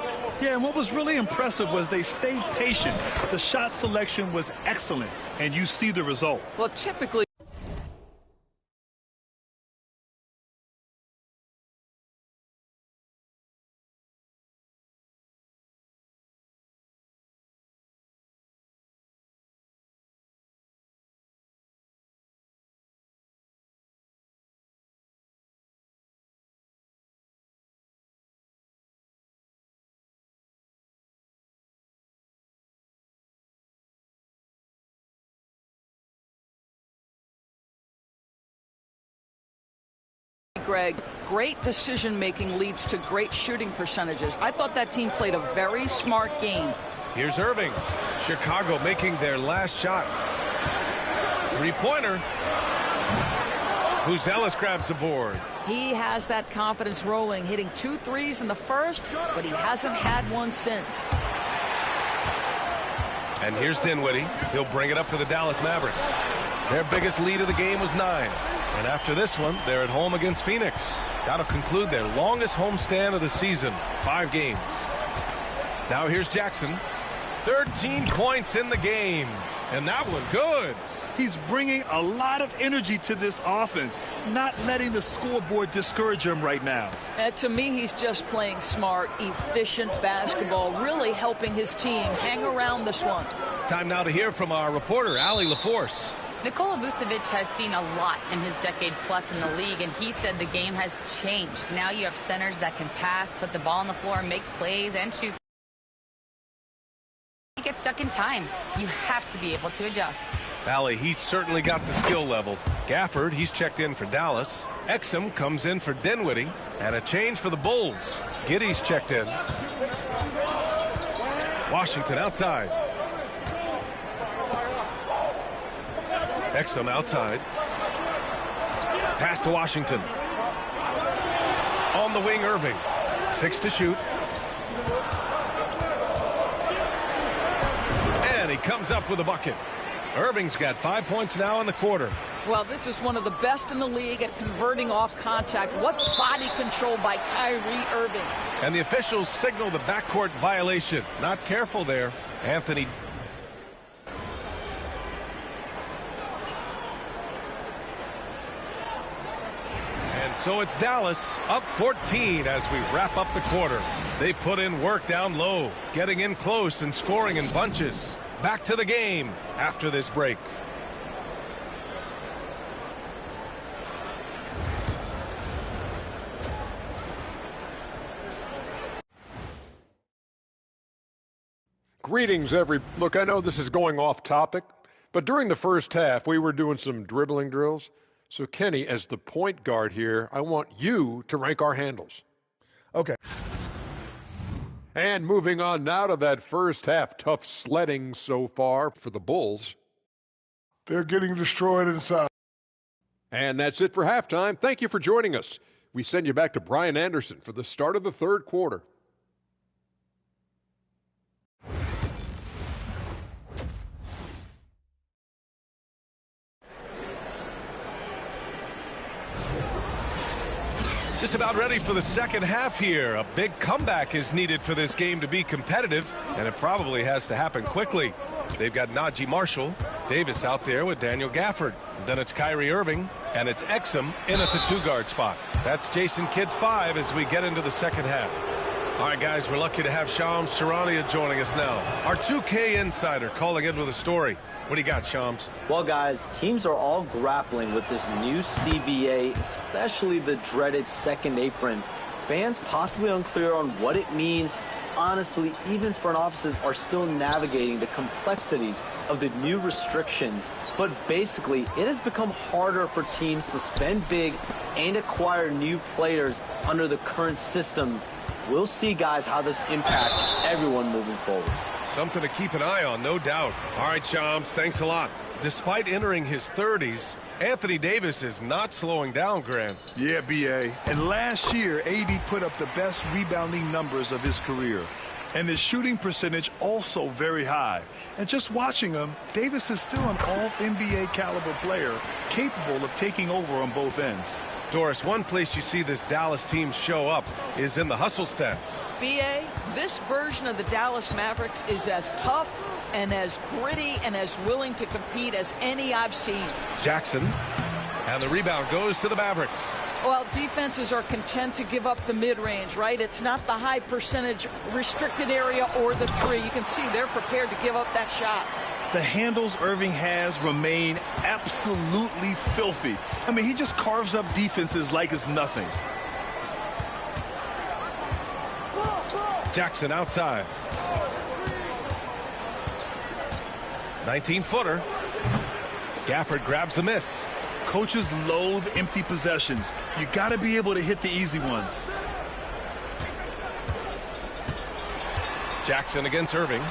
Yeah, and what was really impressive was they stayed patient. The shot selection was excellent, and you see the result. Well, typically Greg, great decision-making leads to great shooting percentages. I thought that team played a very smart game. Here's Irving. Chicago making their last shot. Three-pointer. Buzelis grabs the board. He has that confidence rolling, hitting 2 threes in the first, but he hasn't had one since. And here's Dinwiddie. He'll bring it up for the Dallas Mavericks. Their biggest lead of the game was 9. And after this one, they're at home against Phoenix. That'll conclude their longest homestand of the season, 5 games. Now here's Jackson. 13 points in the game. And that one good. He's bringing a lot of energy to this offense, not letting the scoreboard discourage him right now. To me, he's just playing smart, efficient basketball, really helping his team hang around this one. Time now to hear from our reporter, Allie LaForce. Nikola Vucevic has seen a lot in his decade plus in the league, and he said the game has changed. Now you have centers that can pass, put the ball on the floor, make plays, and shoot. You get stuck in time. You have to be able to adjust. Allie, he's certainly got the skill level. Gafford, he's checked in for Dallas. Exum comes in for Dinwiddie. And a change for the Bulls. Giddey's checked in. Washington outside. Exum outside. Pass to Washington. On the wing, Irving. 6 to shoot. And he comes up with a bucket. Irving's got 5 points now in the quarter. Well, this is one of the best in the league at converting off contact. What body control by Kyrie Irving. And the officials signal the backcourt violation. Not careful there. Anthony. And so it's Dallas up 14 as we wrap up the quarter. They put in work down low, getting in close and scoring in bunches. Back to the game after this break. Greetings, Look, I know this is going off topic, but during the first half, we were doing some dribbling drills. So, Kenny, as the point guard here, I want you to rank our handles. Okay. And moving on now to that first half, tough sledding so far for the Bulls. They're getting destroyed inside. And that's it for halftime. Thank you for joining us. We send you back to Brian Anderson for the start of the third quarter. Just about ready for the second half here. A big comeback is needed for this game to be competitive, and it probably has to happen quickly. They've got Najee Marshall, Davis out there with Daniel Gafford. Then it's Kyrie Irving, and it's Exum in at the 2-guard spot. That's Jason Kidd's 5 as we get into the second half. All right, guys, we're lucky to have Shams Charania joining us now. Our 2K insider calling in with a story. What do you got, Shams? Well, guys, teams are all grappling with this new CBA, especially the dreaded second apron. Fans possibly unclear on what it means. Honestly, even front offices are still navigating the complexities of the new restrictions. But basically, it has become harder for teams to spend big and acquire new players under the current systems. We'll see, guys, how this impacts everyone moving forward. Something to keep an eye on, no doubt. All right, Shams, thanks a lot. Despite entering his 30s, Anthony Davis is not slowing down, Grant. Yeah, B.A. And last year, AD put up the best rebounding numbers of his career. And his shooting percentage also very high. And just watching him, Davis is still an all-NBA caliber player, capable of taking over on both ends. Doris, one place you see this Dallas team show up is in the hustle stats. B.A., this version of the Dallas Mavericks is as tough and as gritty and as willing to compete as any I've seen. Jackson, and the rebound goes to the Mavericks. Well, defenses are content to give up the mid-range, right? It's not the high percentage restricted area or the 3. You can see they're prepared to give up that shot. The handles Irving has remain absolutely filthy. I mean, he just carves up defenses like it's nothing. Jackson outside. 19-footer. Gafford grabs the miss. Coaches loathe empty possessions. You got to be able to hit the easy ones. Jackson against Irving.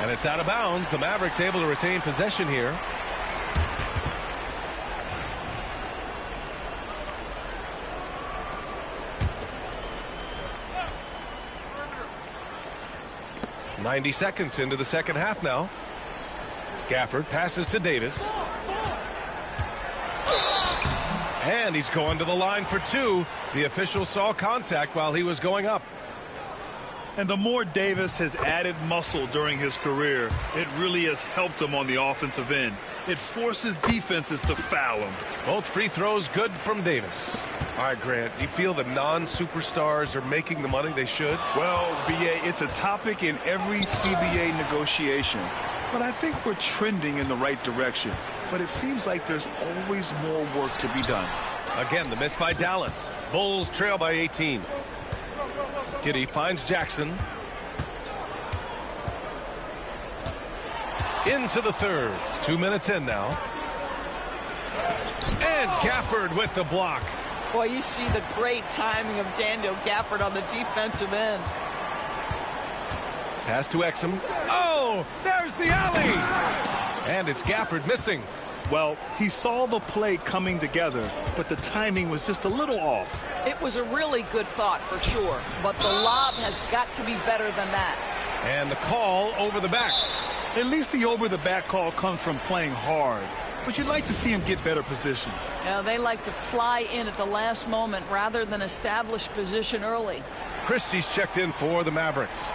And it's out of bounds. The Mavericks able to retain possession here. "90 seconds into the second half now. Gafford passes to Davis. And he's going to the line for 2. The official saw contact while he was going up. And the more Davis has added muscle during his career, it really has helped him on the offensive end. It forces defenses to foul him. Both free throws good from Davis. All right, Grant, do you feel the non-superstars are making the money they should? Well, B.A., it's a topic in every CBA negotiation. But I think we're trending in the right direction. But it seems like there's always more work to be done. Again, the miss by Dallas. Bulls trail by 18. Giddey finds Jackson. Into the third. 2 minutes in now. And Gafford with the block. Boy, you see the great timing of Daniel Gafford on the defensive end. Pass to Exum. Oh, there's the alley. And it's Gafford missing. Well, he saw the play coming together, but the timing was just a little off. It was a really good thought for sure, but the lob has got to be better than that. And the call over the back. At least the over the back call comes from playing hard, but you'd like to see him get better position. Yeah, they like to fly in at the last moment rather than establish position early. Christie's checked in for the Mavericks.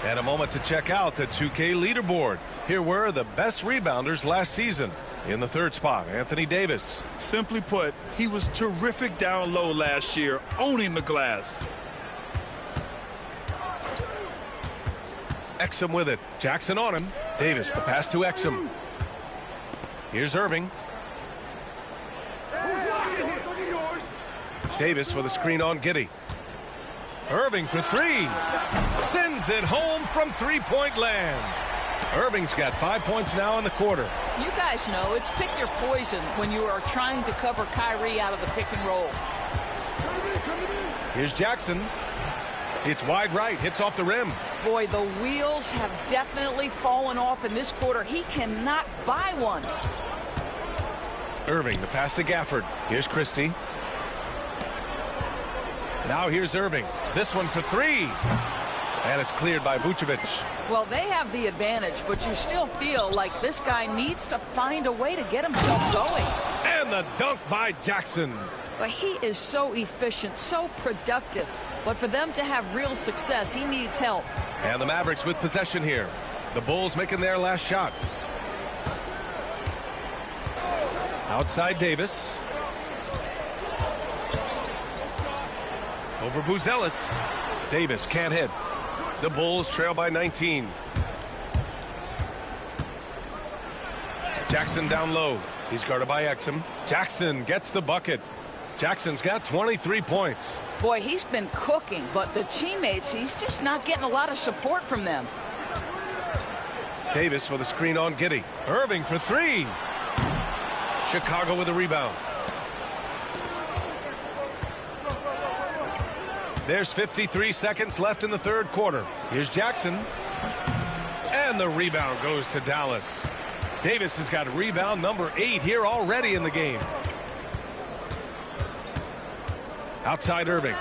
And a moment to check out the 2K leaderboard. Here were the best rebounders last season. In the third spot, Anthony Davis. Simply put, he was terrific down low last year, owning the glass. Exum with it. Jackson on him. Davis, the pass to Exum. Here's Irving. Davis with a screen on Giddey. Irving for 3. Sends it home from three-point land. Irving's got 5 points now in the quarter. You guys know it's pick your poison when you are trying to cover Kyrie out of the pick and roll. Here's Jackson. It's wide right. Hits off the rim. Boy, the wheels have definitely fallen off in this quarter. He cannot buy one. Irving, the pass to Gafford. Here's Christie. Now here's Irving. This one for 3. And it's cleared by Vucevic. Well, they have the advantage, but you still feel like this guy needs to find a way to get himself going. And the dunk by Jackson. But he is so efficient, so productive. But for them to have real success, he needs help. And the Mavericks with possession here. The Bulls making their last shot. Outside Davis. Over Buzelis. Davis can't hit. The Bulls trail by 19. Jackson down low. He's guarded by Exum. Jackson gets the bucket. Jackson's got 23 points. Boy, he's been cooking, but the teammates, he's just not getting a lot of support from them. Davis with a screen on Giddey. Irving for three. Chicago with a rebound. There's 53 seconds left in the third quarter. Here's Jackson. And the rebound goes to Dallas. Davis has got rebound number 8 here already in the game. Outside Irving.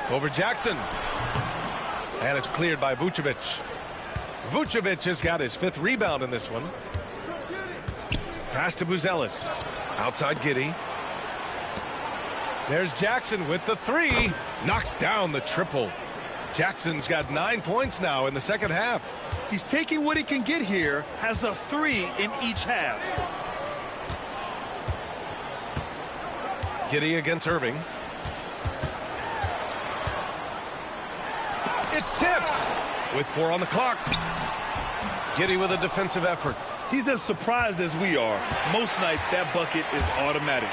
Over Jackson. And it's cleared by Vucevic. Vucevic has got his 5th rebound in this one. Pass to Buzelis. Outside Giddey. There's Jackson with the 3. Knocks down the triple. Jackson's got 9 points now in the second half. He's taking what he can get here, has a 3 in each half. Giddey against Irving. It's tipped with 4 on the clock. Giddey with a defensive effort. He's as surprised as we are. Most nights that bucket is automatic.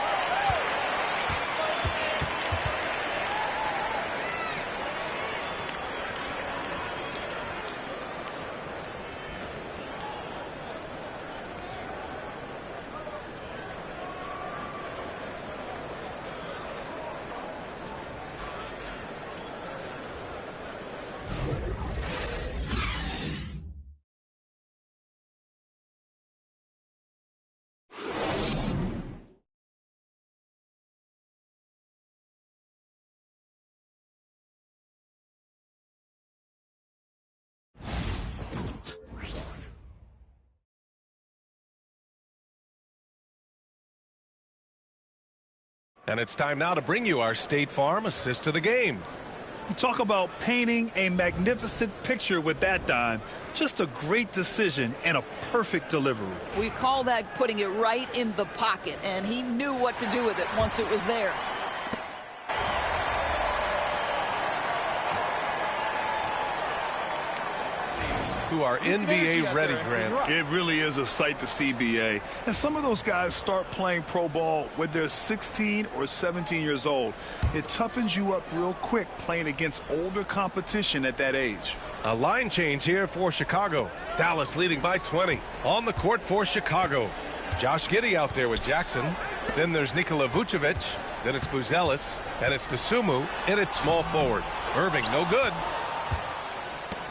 And it's time now to bring you our State Farm assist to the game. You talk about painting a magnificent picture with that dime. Just a great decision and a perfect delivery. We call that putting it right in the pocket, and he knew what to do with it once it was there. Who are NBA ready, Grant. It really is a sight to see, BA. And some of those guys start playing pro ball when they're 16 or 17 years old. It toughens you up real quick playing against older competition at that age. A line change here for Chicago. Dallas leading by 20. On the court for Chicago. Josh Giddey out there with Jackson. Then there's Nikola Vucevic. Then it's Buzelis. And it's Dosunmu in its small forward. Irving, no good.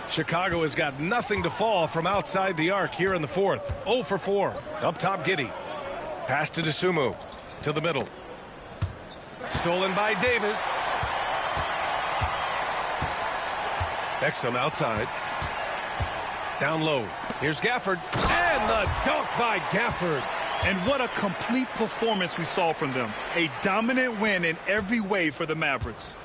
Chicago has got nothing to fall from outside the arc here in the fourth. 0 for 4. Up top, Giddey. Pass to Dosunmu. To the middle. Stolen by Davis. Exum outside. Down low. Here's Gafford. And the dunk by Gafford. And what a complete performance we saw from them. A dominant win in every way for the Mavericks.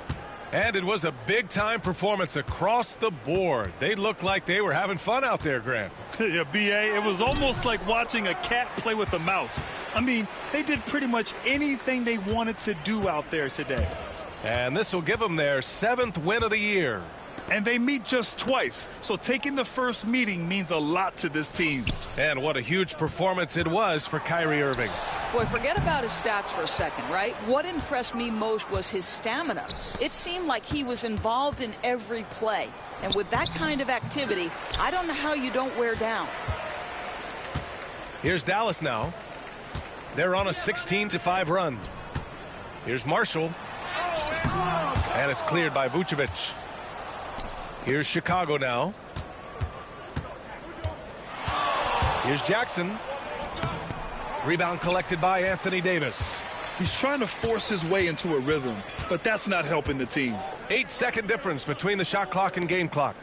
And it was a big-time performance across the board. They looked like they were having fun out there, Grant. Yeah, BA, it was almost like watching a cat play with a mouse. I mean, they did pretty much anything they wanted to do out there today. And this will give them their 7th win of the year. And they meet just twice, so taking the first meeting means a lot to this team. And what a huge performance it was for Kyrie Irving. Boy, forget about his stats for a second, right? What impressed me most was his stamina. It seemed like he was involved in every play. And with that kind of activity, I don't know how you don't wear down. Here's Dallas now. They're on a 16-5 run. Here's Marshall. And it's cleared by Vucevic. Here's Chicago now. Here's Jackson. Rebound collected by Anthony Davis. He's trying to force his way into a rhythm, but that's not helping the team. 8-second difference between the shot clock and game clock.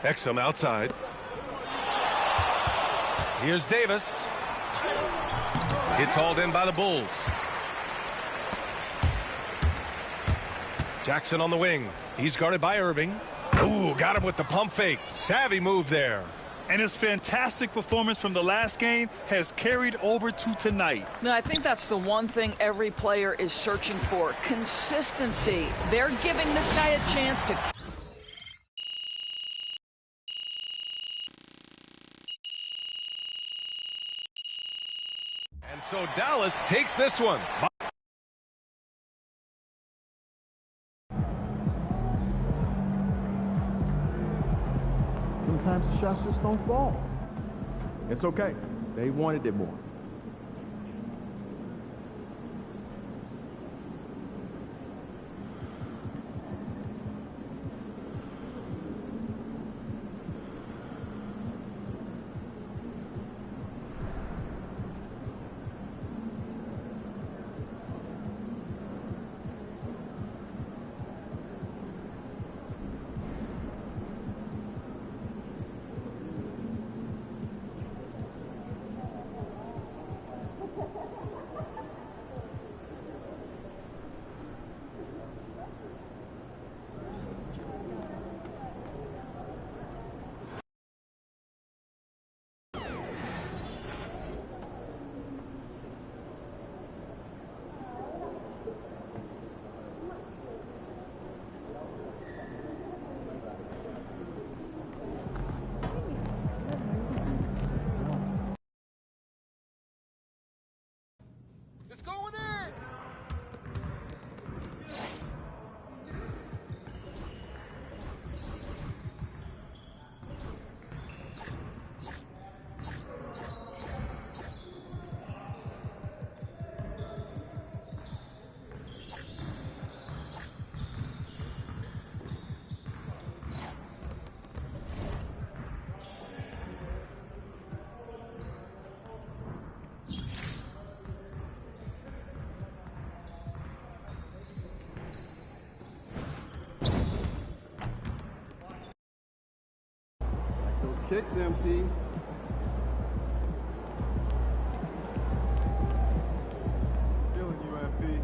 Exum outside. Here's Davis. It's hauled in by the Bulls. Jackson on the wing. He's guarded by Irving. Ooh, got him with the pump fake. Savvy move there. And his fantastic performance from the last game has carried over to tonight. Now, I think that's the one thing every player is searching for. Consistency. They're giving this guy a chance to... And so Dallas takes this one. Sometimes the shots just don't fall. It's okay. They wanted it more. Kicks, MP. Feeling you, MP.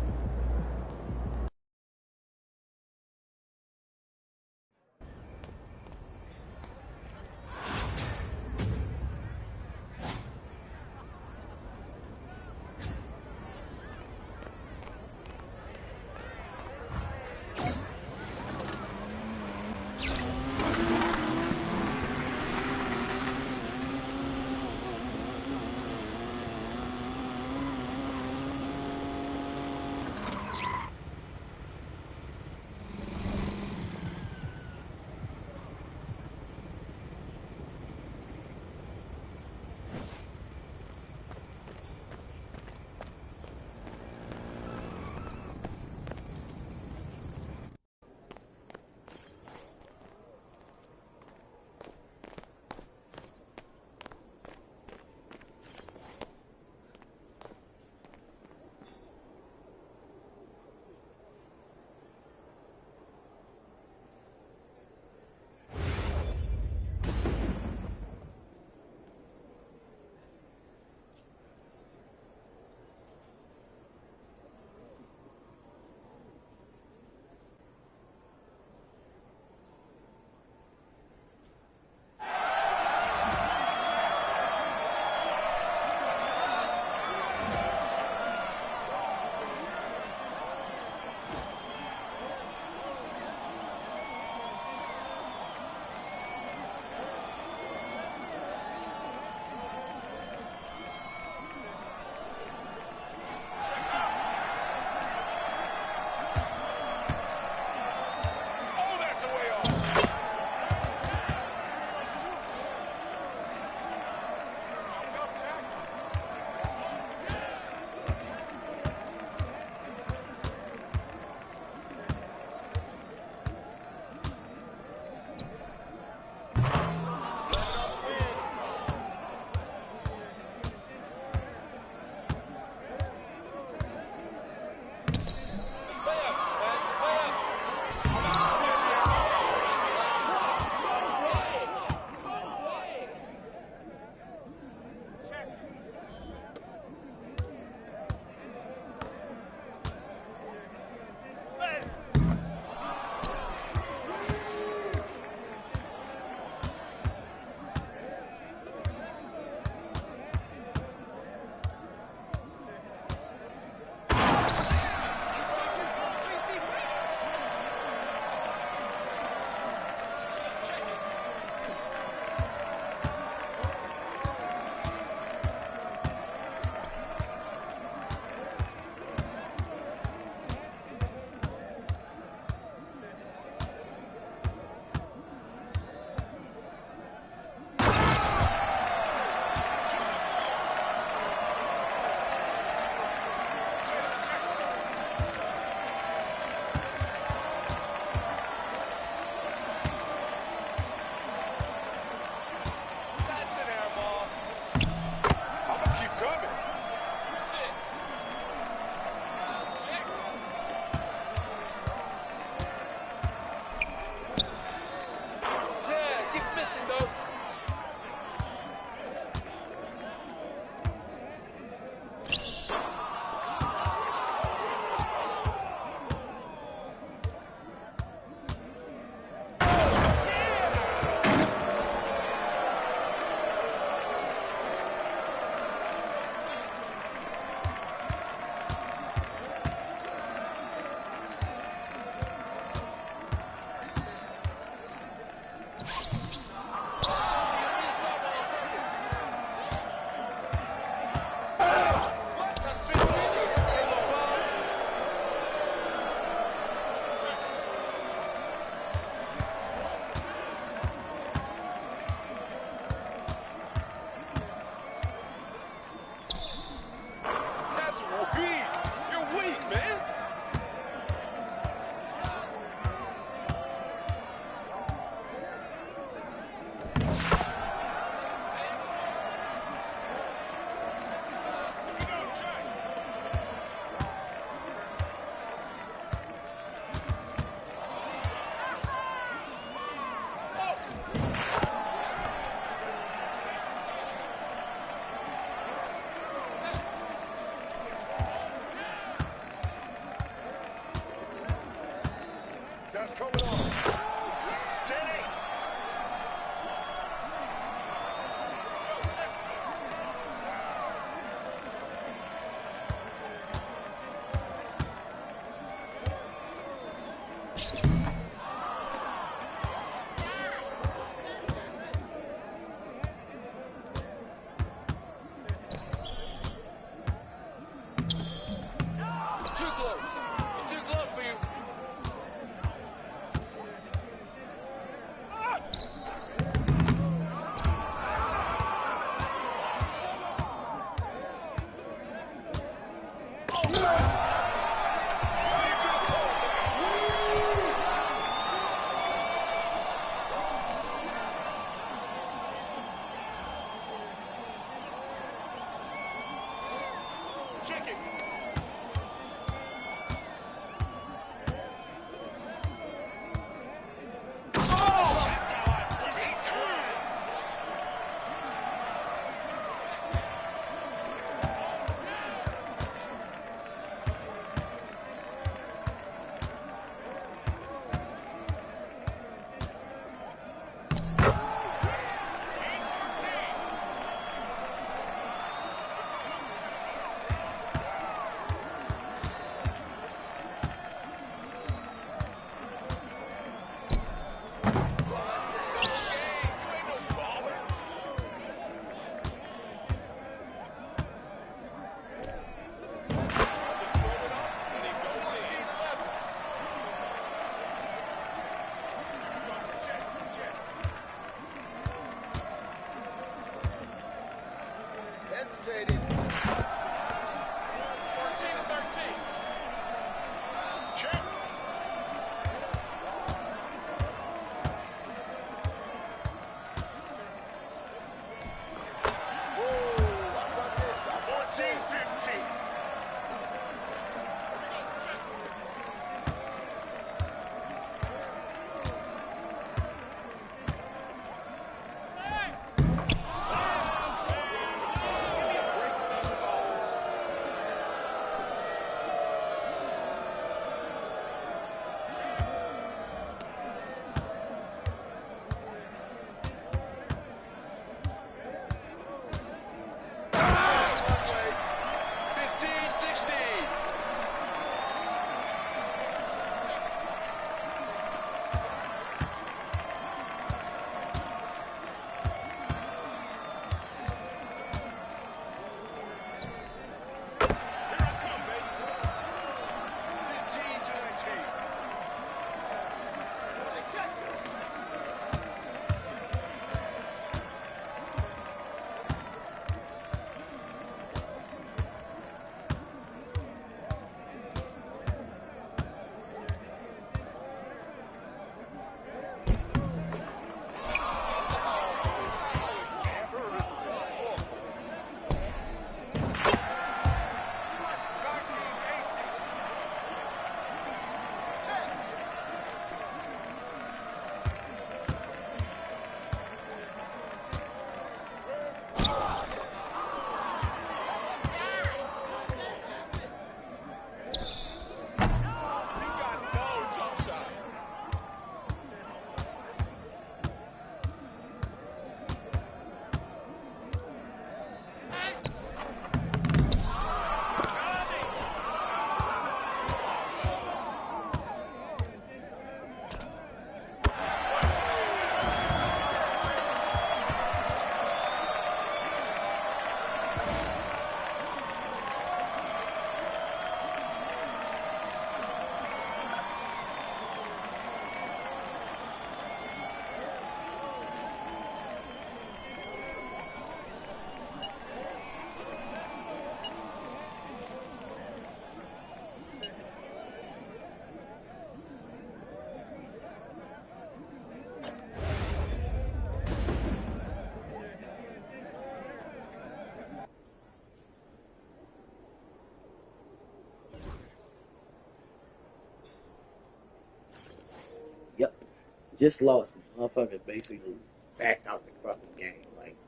Just lost. Motherfucker basically backed out the fucking game.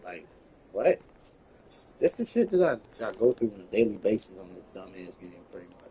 Like what? That's the shit that I go through on a daily basis on this dumbass game, pretty much.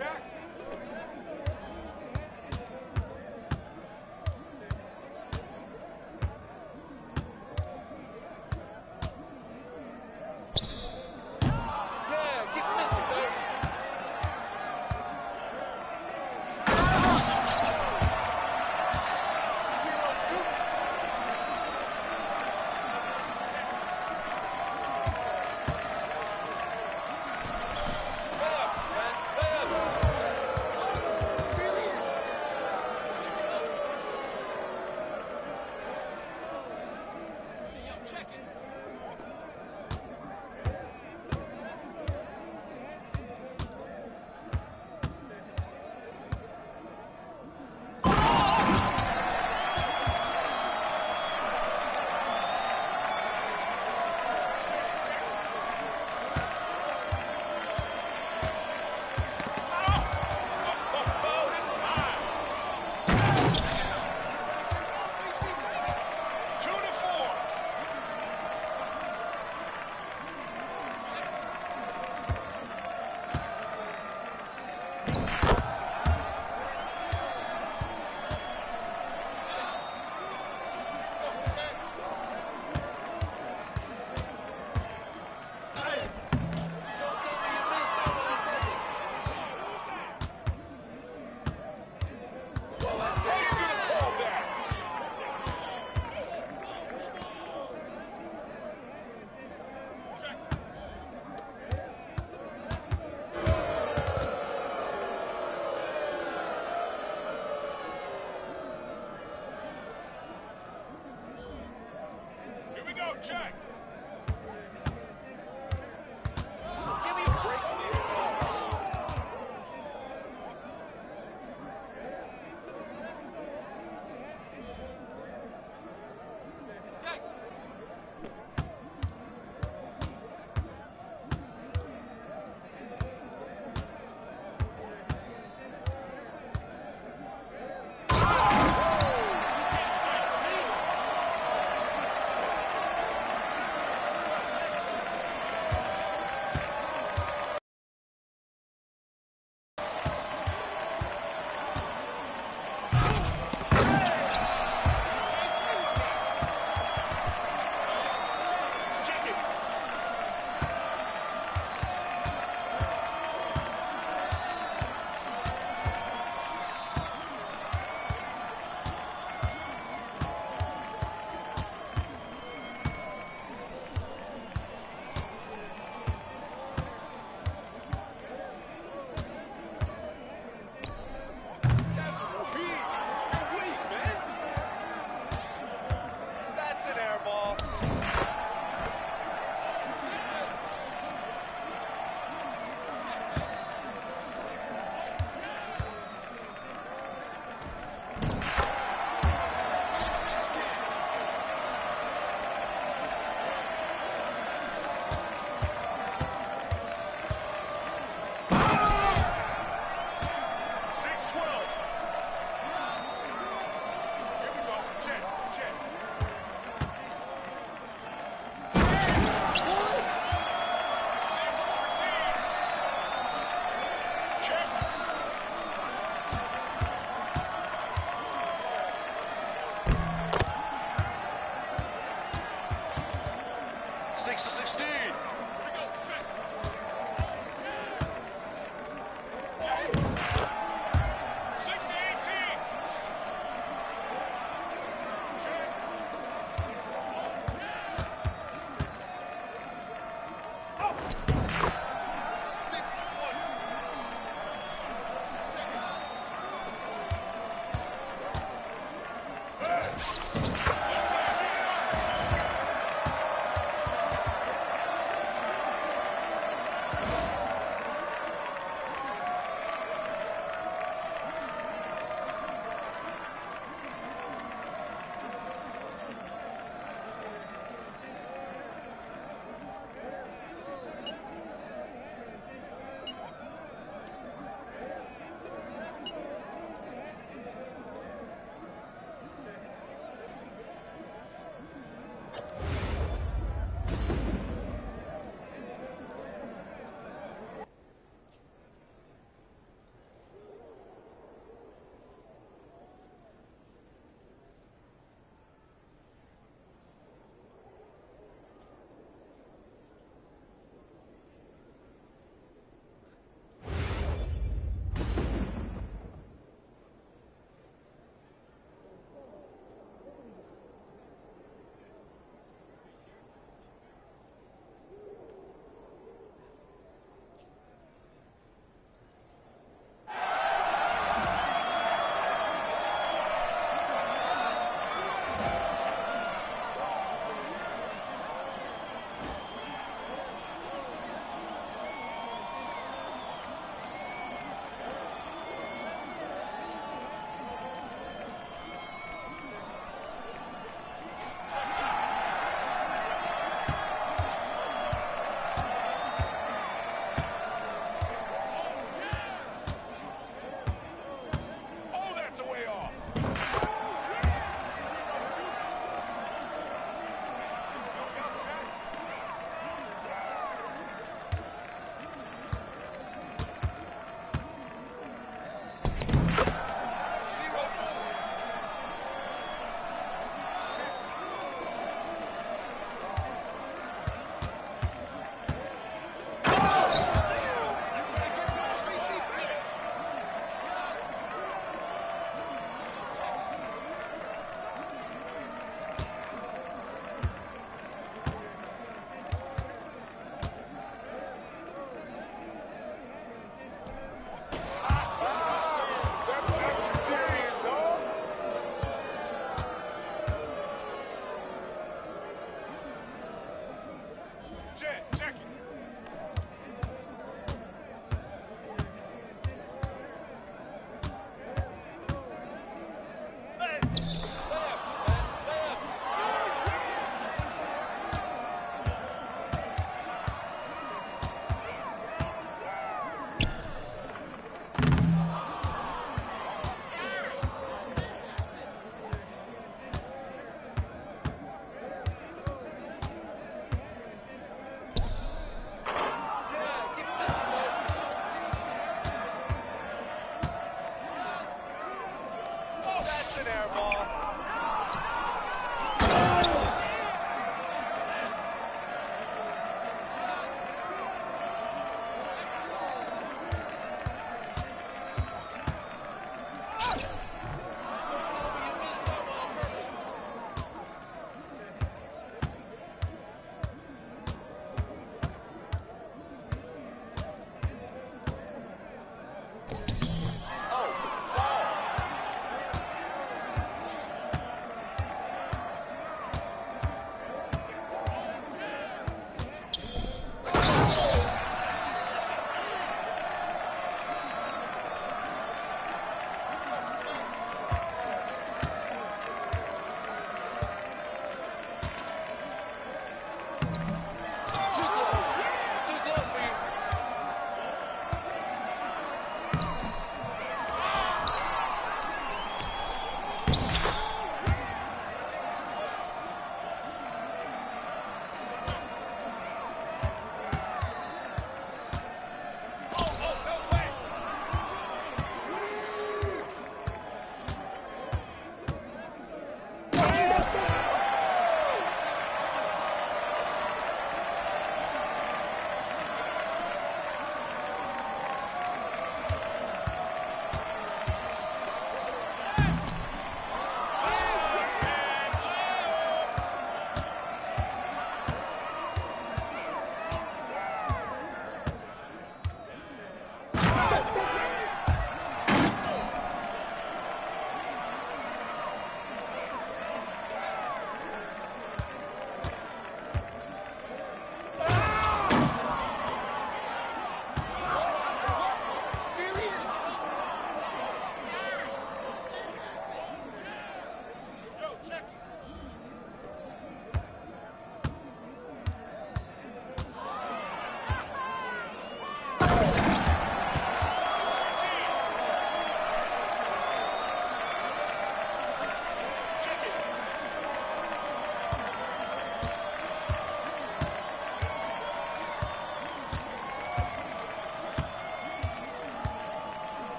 Check.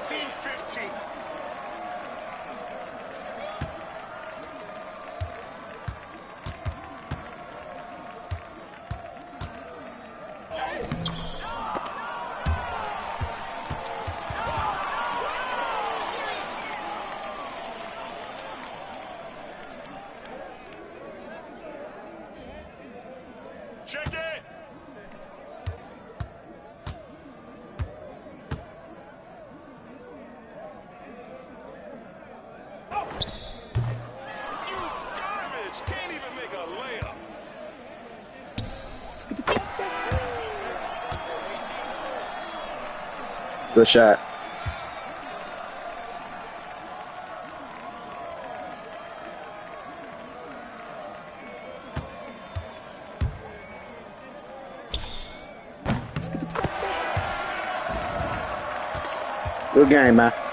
16-15. Check it. You garbage. Can't even make a layup. Good shot. Good game, man.